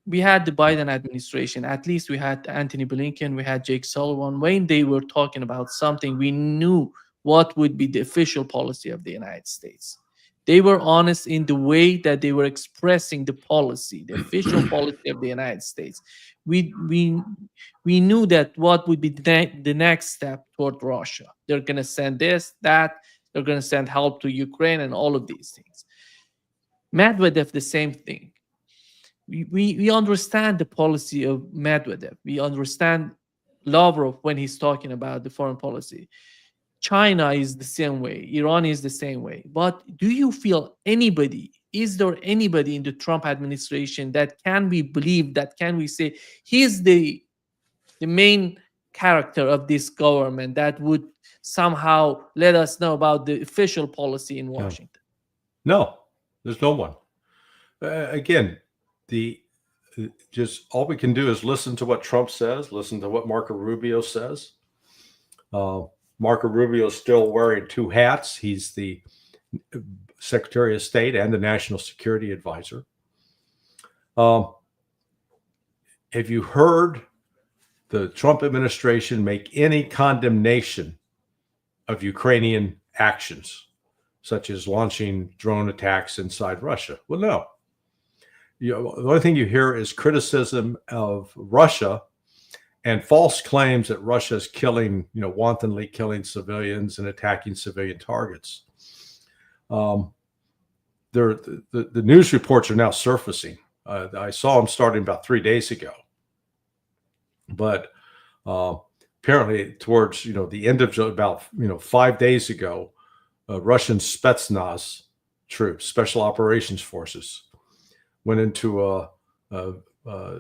We had the Biden administration, at least we had Anthony Blinken, we had Jake Sullivan. When they were talking about something, we knew what would be the official policy of the United States. They were honest in the way that they were expressing the policy, the official policy of the United States. We knew that what would be the next step toward Russia. They're going to send this, that, they're going to send help to Ukraine and all of these things. Medvedev, the same thing. We understand the policy of Medvedev. We understand Lavrov when he's talking about the foreign policy. China is the same way. Iran is the same way. But do you feel is there anybody in the Trump administration that can we believe, that can we say he's the main character of this government that would somehow let us know about the official policy in Washington? No, there's no one. Again, just all we can do is listen to what Trump says, listen to what Marco Rubio says. Marco Rubio is still wearing two hats. He's the Secretary of State and the National Security Advisor. Have you heard the Trump administration make any condemnation of Ukrainian actions, such as launching drone attacks inside Russia? Well, no. The only thing you hear is criticism of Russia and false claims that Russia is wantonly killing civilians and attacking civilian targets. The news reports are now surfacing. I saw them starting about 3 days ago. But apparently towards, the end of about, 5 days ago, Russian Spetsnaz troops, special operations forces, went into a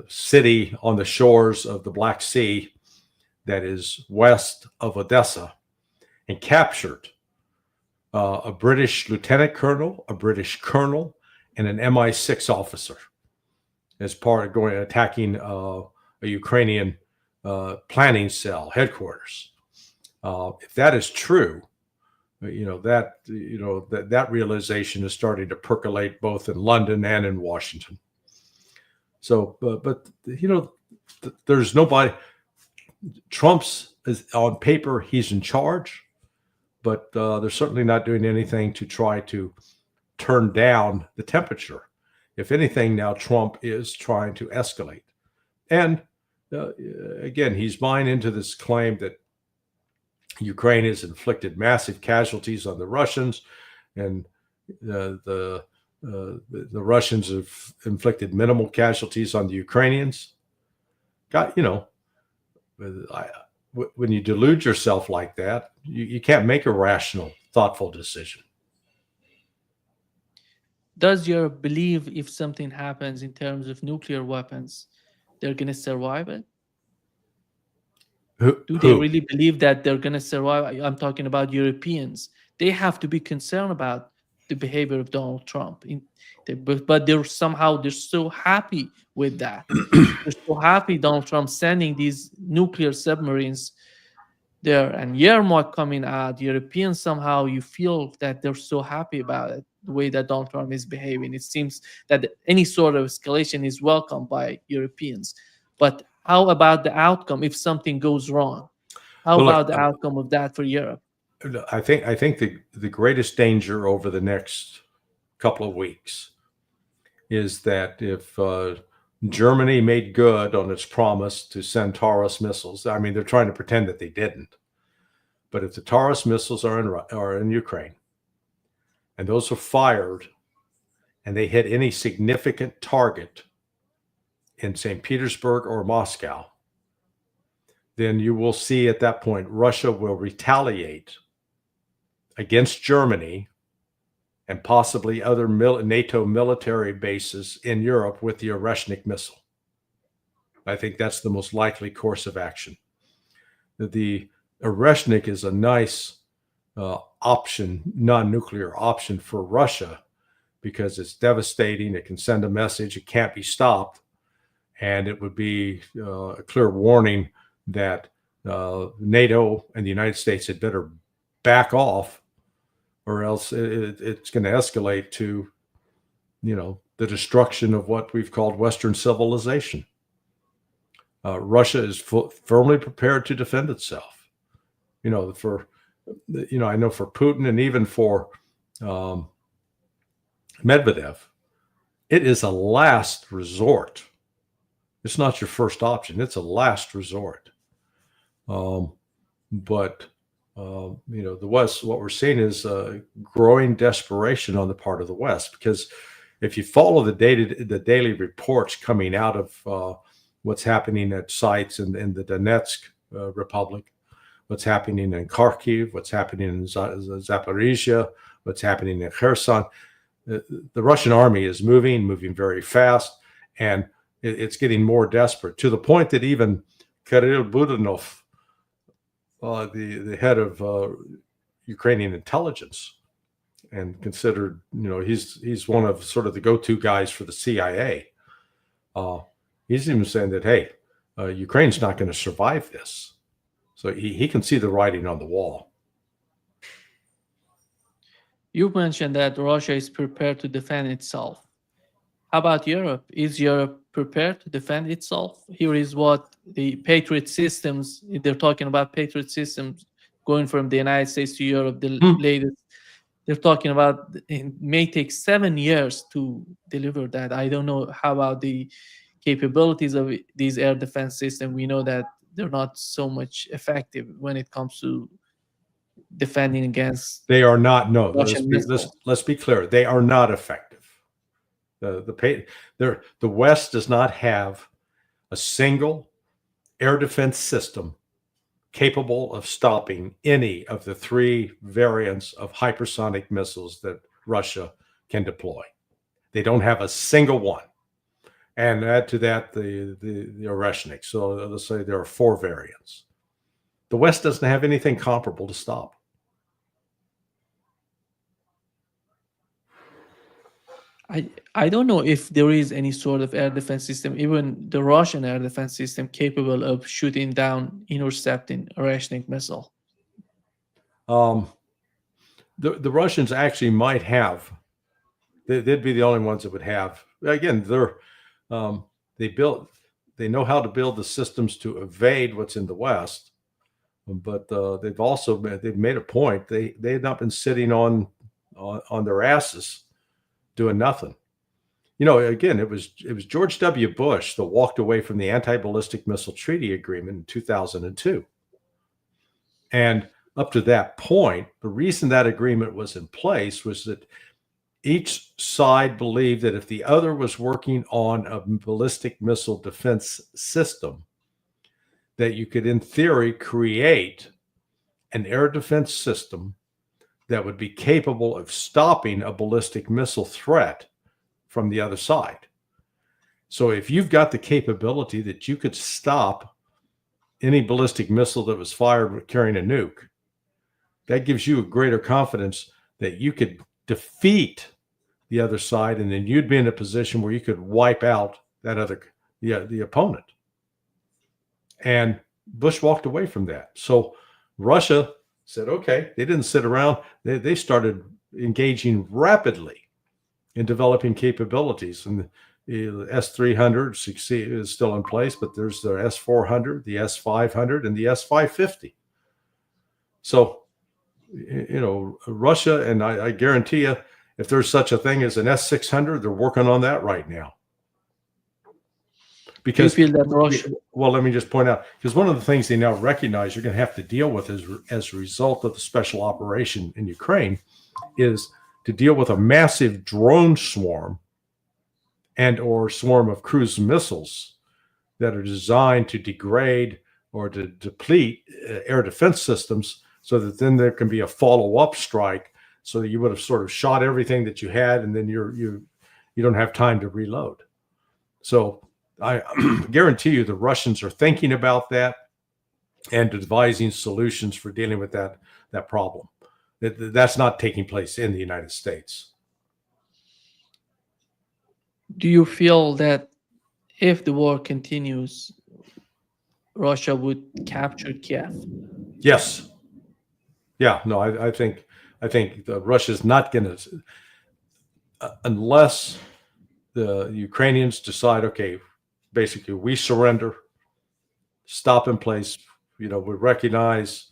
city on the shores of the Black Sea that is west of Odessa and captured a British lieutenant colonel, a British colonel, and an MI6 officer as part of attacking a Ukrainian planning cell headquarters. If that is true, that realization is starting to percolate both in London and in Washington. So, but there's nobody. Trump's is on paper, he's in charge, but they're certainly not doing anything to try to turn down the temperature. If anything, now Trump is trying to escalate. And again, he's buying into this claim that Ukraine has inflicted massive casualties on the Russians, and the Russians have inflicted minimal casualties on the Ukrainians. When you delude yourself like that, you can't make a rational, thoughtful decision. Does Europe believe if something happens in terms of nuclear weapons, they're going to survive it? Do they really believe that they're going to survive? I'm talking about Europeans. They have to be concerned about the behavior of Donald Trump. But they're so happy with that. They're so happy Donald Trump sending these nuclear submarines there, and Yermak coming out. Europeans, somehow you feel that they're so happy about it, the way that Donald Trump is behaving. It seems that any sort of escalation is welcomed by Europeans. But how about the outcome if something goes wrong? How about the outcome of that for Europe? I think the greatest danger over the next couple of weeks is that if Germany made good on its promise to send Taurus missiles, I mean, they're trying to pretend that they didn't, but if the Taurus missiles are in Ukraine and those are fired and they hit any significant target in St. Petersburg or Moscow, then you will see at that point Russia will retaliate against Germany and possibly other NATO military bases in Europe with the Oreshnik missile. I think that's the most likely course of action. The Oreshnik is a nice option, non-nuclear option for Russia, because it's devastating. It can send a message. It can't be stopped. And it would be a clear warning that NATO and the United States had better back off, or else it's going to escalate to, the destruction of what we've called Western civilization. Russia is firmly prepared to defend itself. I know for Putin and even for Medvedev, it is a last resort. It's not your first option. It's a last resort. But the West, what we're seeing is growing desperation on the part of the West, because if you follow the daily reports coming out of what's happening at sites in the Donetsk Republic, what's happening in Kharkiv, what's happening in Zaporizhia, what's happening in Kherson, the Russian army is moving very fast, and it's getting more desperate, to the point that even Kirill Budanov, the head of Ukrainian intelligence, and considered, he's one of sort of the go-to guys for the CIA. He's even saying that, hey, Ukraine's not going to survive this. So he can see the writing on the wall. You mentioned that Russia is prepared to defend itself. How about Europe? Is Europe prepared to defend itself? Here is what the Patriot systems, they're talking about Patriot systems going from the United States to Europe, the latest. They're talking about it may take 7 years to deliver that. I don't know how about the capabilities of these air defense systems. We know that they're not so much effective when it comes to defending against. They are not. No, Russian let's be clear. They are not effective. The West does not have a single air defense system capable of stopping any of the 3 variants of hypersonic missiles that Russia can deploy. They don't have a single one. And add to that the Oreshnik. So let's say there are 4 variants. The West doesn't have anything comparable to stop. I don't know if there is any sort of air defense system, even the Russian air defense system, capable of shooting down, intercepting a Oreshnik missile. The Russians actually might have. They'd be the only ones that would have. Again, they know how to build the systems to evade what's in the West, but they've made a point. They have not been sitting on their asses doing nothing. You know, again, it was George W. Bush that walked away from the Anti-Ballistic Missile Treaty Agreement in 2002. And up to that point, the reason that agreement was in place was that each side believed that if the other was working on a ballistic missile defense system, that you could, in theory, create an air defense system that would be capable of stopping a ballistic missile threat from the other side. So if you've got the capability that you could stop any ballistic missile that was fired carrying a nuke, that gives you a greater confidence that you could defeat the other side, and then you'd be in a position where you could wipe out that other the opponent. And Bush walked away from that. So Russia said, okay, they didn't sit around. They started engaging rapidly in developing capabilities. And the S-300 is still in place, but there's the S-400, the S-500, and the S-550. So, you know, Russia, and I guarantee you, if there's such a thing as an S-600, they're working on that right now. Because, you feel that Russia? Well, let me just point out, because one of the things they now recognize you're going to have to deal with as a result of the special operation in Ukraine is to deal with a massive drone swarm and or swarm of cruise missiles that are designed to degrade or to deplete air defense systems, so that then there can be a follow-up strike, so that you would have sort of shot everything that you had, and then you don't have time to reload. So I guarantee you the Russians are thinking about that and devising solutions for dealing with that problem. That's not taking place in the United States. Do you feel that if the war continues, Russia would capture Kiev? Yes. Yeah. No, I think Russia's not going to, unless the Ukrainians decide, okay, basically we surrender, stop in place. You know, we recognize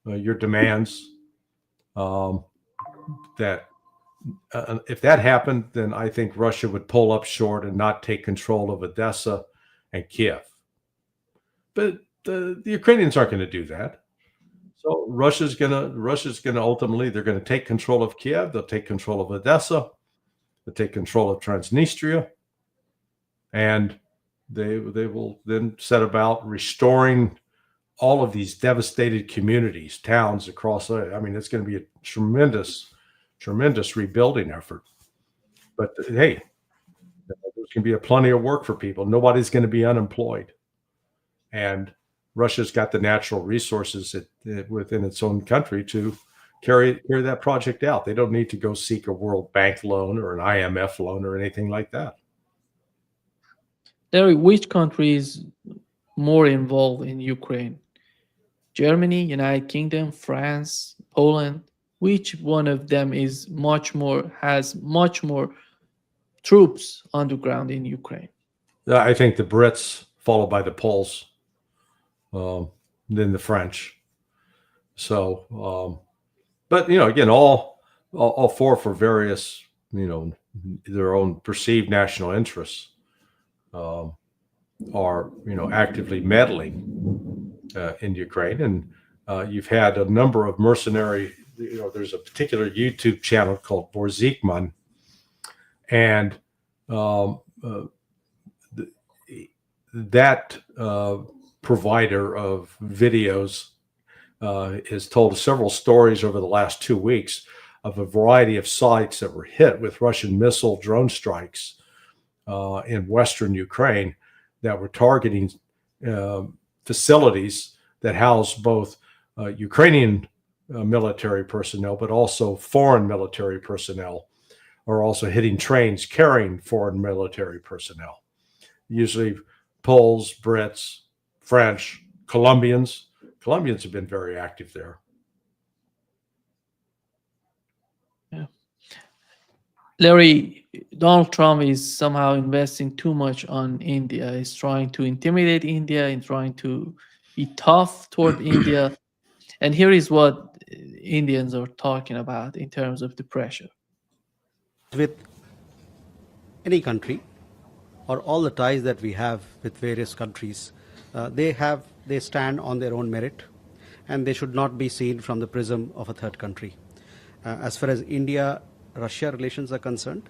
your demands. That if that happened, then I think Russia would pull up short and not take control of Odessa and Kiev. But the Ukrainians aren't going to do that. So Russia's gonna ultimately, they're going to take control of Kiev. They'll take control of Odessa. They'll take control of Transnistria, and they will then set about restoring all of these devastated communities, towns across. I mean, it's going to be a tremendous rebuilding effort. But hey, there's going to be plenty of work for people. Nobody's going to be unemployed, and Russia's got the natural resources within its own country to carry that project out. They don't need to go seek a World Bank loan or an IMF loan or anything like that. Larry, which country is more involved in Ukraine? Germany, United Kingdom, France, Poland? Which one of them has much more troops on the ground in Ukraine? I think the Brits, followed by the Poles, then the French. So, but you know, again, all four for various, you know, their own perceived national interests, are, you know, actively meddling in Ukraine. And you've had a number of mercenary, you know, there's a particular YouTube channel called Borzikman, and that provider of videos has told several stories over the last 2 weeks of a variety of sites that were hit with Russian missile drone strikes in Western Ukraine that were targeting facilities that house both Ukrainian military personnel, but also foreign military personnel, are also hitting trains carrying foreign military personnel, usually Poles, Brits, French, Colombians. Colombians have been very active there. Yeah. Larry, Donald Trump is somehow investing too much on India. He's trying to intimidate India and trying to be tough toward India. And here is what Indians are talking about in terms of the pressure. With any country or all the ties that we have with various countries, they stand on their own merit, and they should not be seen from the prism of a third country. As far as India-Russia relations are concerned,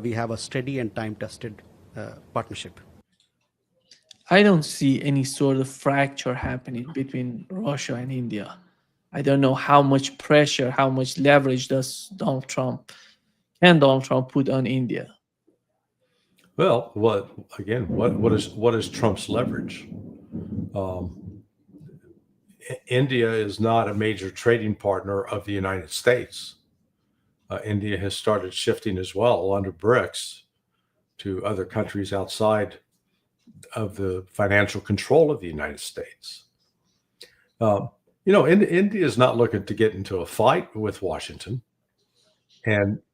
we have a steady and time-tested partnership. I don't see any sort of fracture happening between Russia and India. I don't know how much pressure, how much leverage can Donald Trump put on India? Well, what is Trump's leverage? India is not a major trading partner of the United States. India has started shifting as well under BRICS to other countries outside of the financial control of the United States. India is not looking to get into a fight with Washington,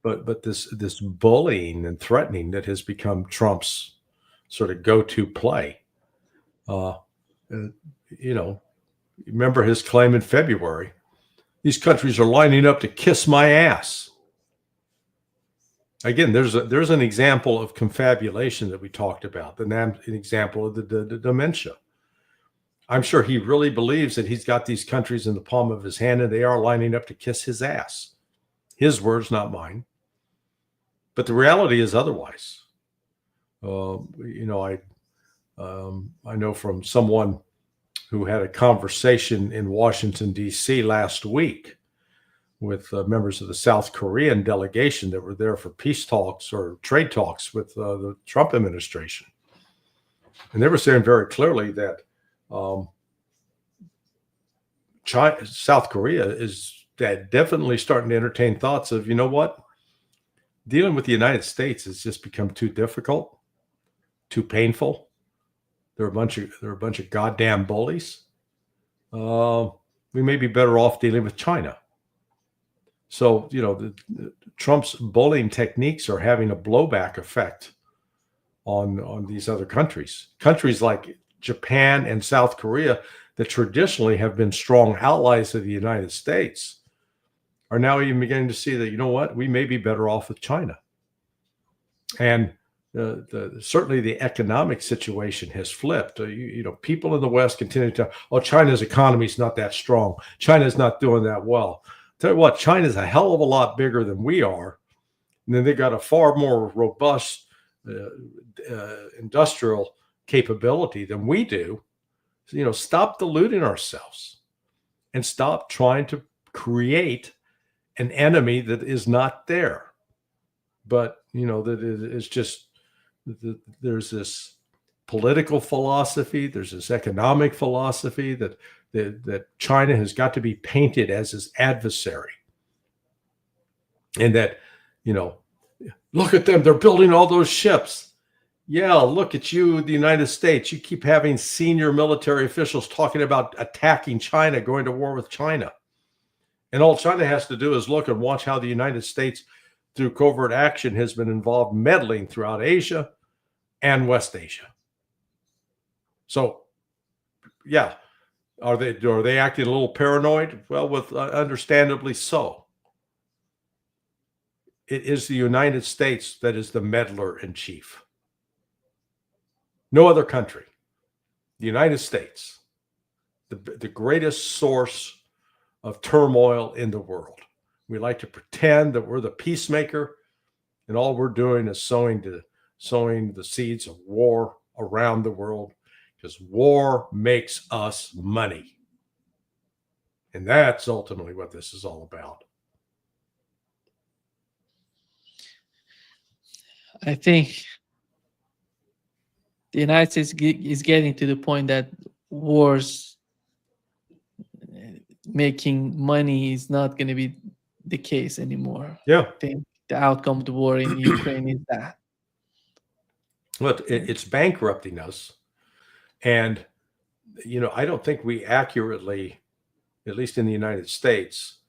but this bullying and threatening that has become Trump's sort of go-to play. Remember his claim in February: these countries are lining up to kiss my ass. Again, there's an example of confabulation that we talked about, an example of the dementia. I'm sure he really believes that he's got these countries in the palm of his hand and they are lining up to kiss his ass. His words, not mine. But the reality is otherwise. I know from someone who had a conversation in Washington, D.C. last week with members of the South Korean delegation that were there for peace talks or trade talks with the Trump administration. And they were saying very clearly that South Korea is definitely starting to entertain thoughts of, you know what, dealing with the United States has just become too difficult, too painful. They're a bunch of goddamn bullies. We may be better off dealing with China. So, Trump's bullying techniques are having a blowback effect on these other countries. Countries like Japan and South Korea that traditionally have been strong allies of the United States are now even beginning to see that, you know what, we may be better off with China. And certainly the economic situation has flipped. People in the West continue to, China's economy is not that strong. China's not doing that well. Tell you what, China's a hell of a lot bigger than we are. And then they got a far more robust industrial capability than we do. So, stop deluding ourselves and stop trying to create an enemy that is not there. But, that is just, there's this political philosophy, there's this economic philosophy that China has got to be painted as his adversary. And that, look at them, they're building all those ships. Yeah, look at you, the United States. You keep having senior military officials talking about attacking China, going to war with China. And all China has to do is look and watch how the United States, through covert action, has been involved meddling throughout Asia and West Asia. So, yeah, are they acting a little paranoid? Well, understandably so. It is the United States that is the meddler in chief. No other country. The United States, the greatest source of turmoil in the world. We like to pretend that we're the peacemaker, and all we're doing is sowing the seeds of war around the world, because war makes us money. And that's ultimately what this is all about. I think the United States is getting to the point that wars making money is not going to be the case anymore. Yeah. I think the outcome of the war in Ukraine is that. Look, it's bankrupting us. And, I don't think we accurately, at least in the United States,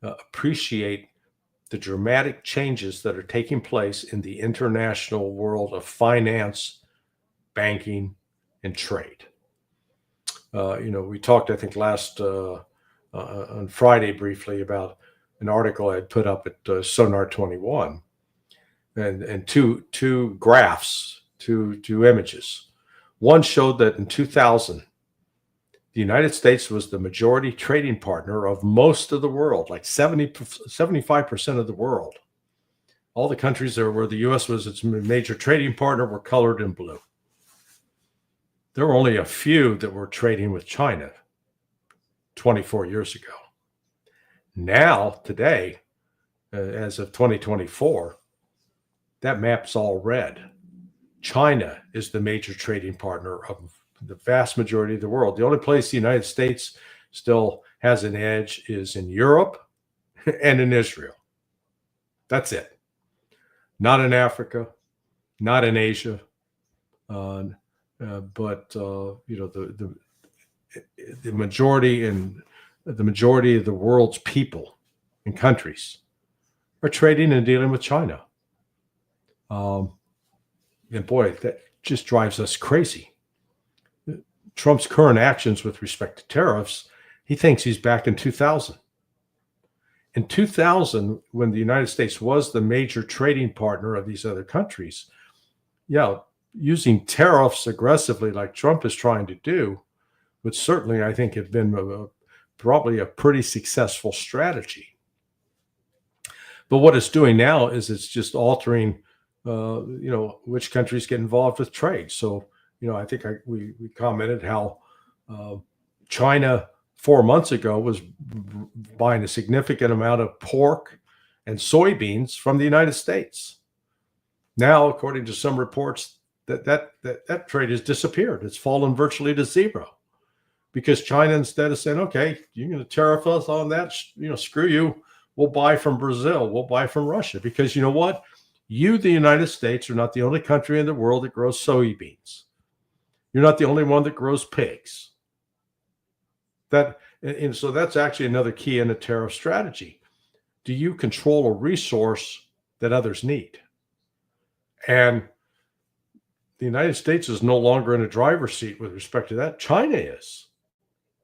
appreciate the dramatic changes that are taking place in the international world of finance, banking, and trade. We talked, I think, last on Friday briefly about an article I had put up at Sonar 21. and two graphs, two images. One showed that in 2000, the United States was the majority trading partner of most of the world, like 75% of the world. All the countries there where the U.S. was its major trading partner were colored in blue. There were only a few that were trading with China 24 years ago. Now, today, as of 2024, that map's all red. China is the major trading partner of the vast majority of the world. The only place the United States still has an edge is in Europe and in Israel. That's it. Not in Africa, not in Asia, but the majority of the world's people and countries are trading and dealing with China. And boy, that just drives us crazy. Trump's current actions with respect to tariffs, he thinks he's back in 2000. In 2000, when the United States was the major trading partner of these other countries, using tariffs aggressively like Trump is trying to do would certainly, I think, have been probably a pretty successful strategy. But what it's doing now is it's just altering, which countries get involved with trade. So, I think we commented how China 4 months ago was buying a significant amount of pork and soybeans from the United States. Now, according to some reports, that trade has disappeared. It's fallen virtually to zero because China, instead of saying, okay, you're going to tariff us on that, screw you. We'll buy from Brazil. We'll buy from Russia because you know what? You, the United States, are not the only country in the world that grows soybeans. You're not the only one that grows pigs. And so that's actually another key in a tariff strategy. Do you control a resource that others need? And the United States is no longer in a driver's seat with respect to that. China is.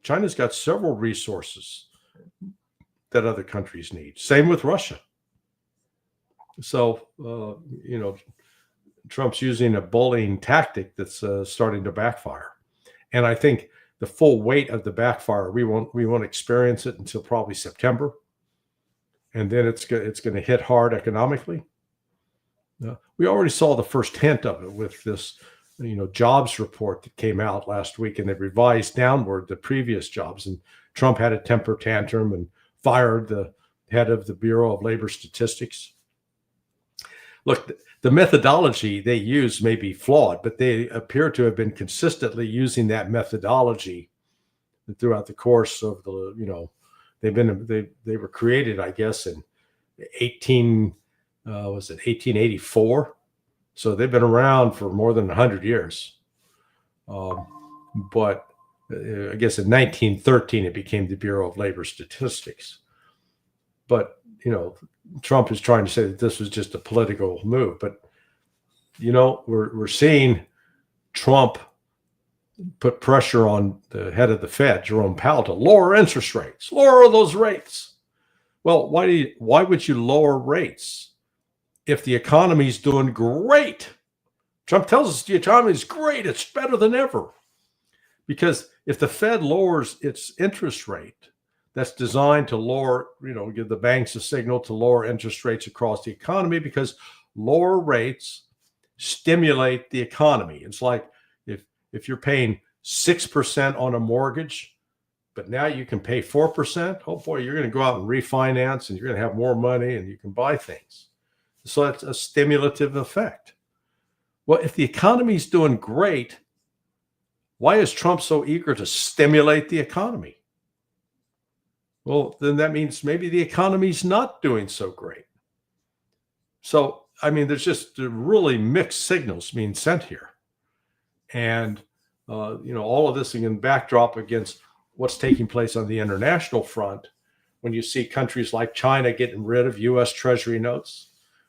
China's got several resources that other countries need. Same with Russia. So, Trump's using a bullying tactic that's starting to backfire. And I think the full weight of the backfire, we won't experience it until probably September. And then it's going to hit hard economically. We already saw the first hint of it with this, jobs report that came out last week, and they revised downward the previous jobs. And Trump had a temper tantrum and fired the head of the Bureau of Labor Statistics. Look, the methodology they use may be flawed, but they appear to have been consistently using that methodology throughout the course of the, they were created, I guess, in 1884. So they've been around for more than 100 years. But I guess in 1913, it became the Bureau of Labor Statistics. But, Trump is trying to say that this was just a political move. But, we're seeing Trump put pressure on the head of the Fed, Jerome Powell, to lower interest rates, lower those rates. Well, why would you lower rates if the economy's doing great? Trump tells us the economy is great. It's better than ever. Because if the Fed lowers its interest rate, that's designed to lower, give the banks a signal to lower interest rates across the economy, because lower rates stimulate the economy. It's like if you're paying 6% on a mortgage, but now you can pay 4%, oh boy, you're going to go out and refinance and you're going to have more money and you can buy things. So that's a stimulative effect. Well, if the economy's doing great, why is Trump so eager to stimulate the economy? Well, then that means maybe the economy's not doing so great. So, there's just really mixed signals being sent here. And, all of this in backdrop against what's taking place on the international front, when you see countries like China getting rid of U.S. Treasury notes,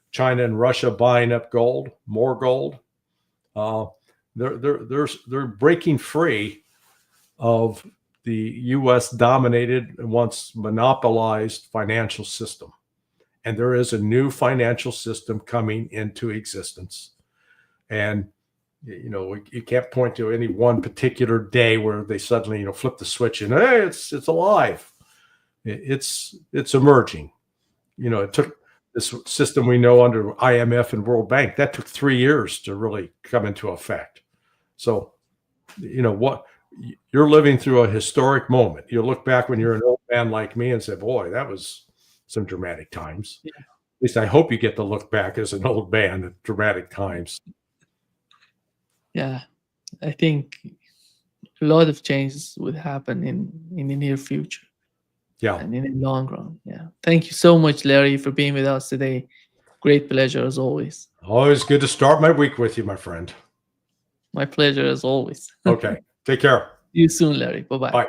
China and Russia buying up gold, more gold, they're breaking free of the U.S. dominated and once monopolized financial system. and there is a new financial system coming into existence. And you can't point to any one particular day where they suddenly flip the switch and hey, it's alive. It's emerging. It took this system we know under IMF and World Bank, that took 3 years to really come into effect. So what you're living through a historic moment. You'll look back when you're an old man like me and say, boy, that was some dramatic times. Yeah. At least I hope you get to look back as an old man at dramatic times. Yeah, I think a lot of changes would happen in the near future. Yeah. And in the long run. Yeah. Thank you so much, Larry, for being with us today. Great pleasure as always. Always good to start my week with you, my friend. My pleasure as always. Okay. Take care. See you soon, Larry. Bye-bye. Bye.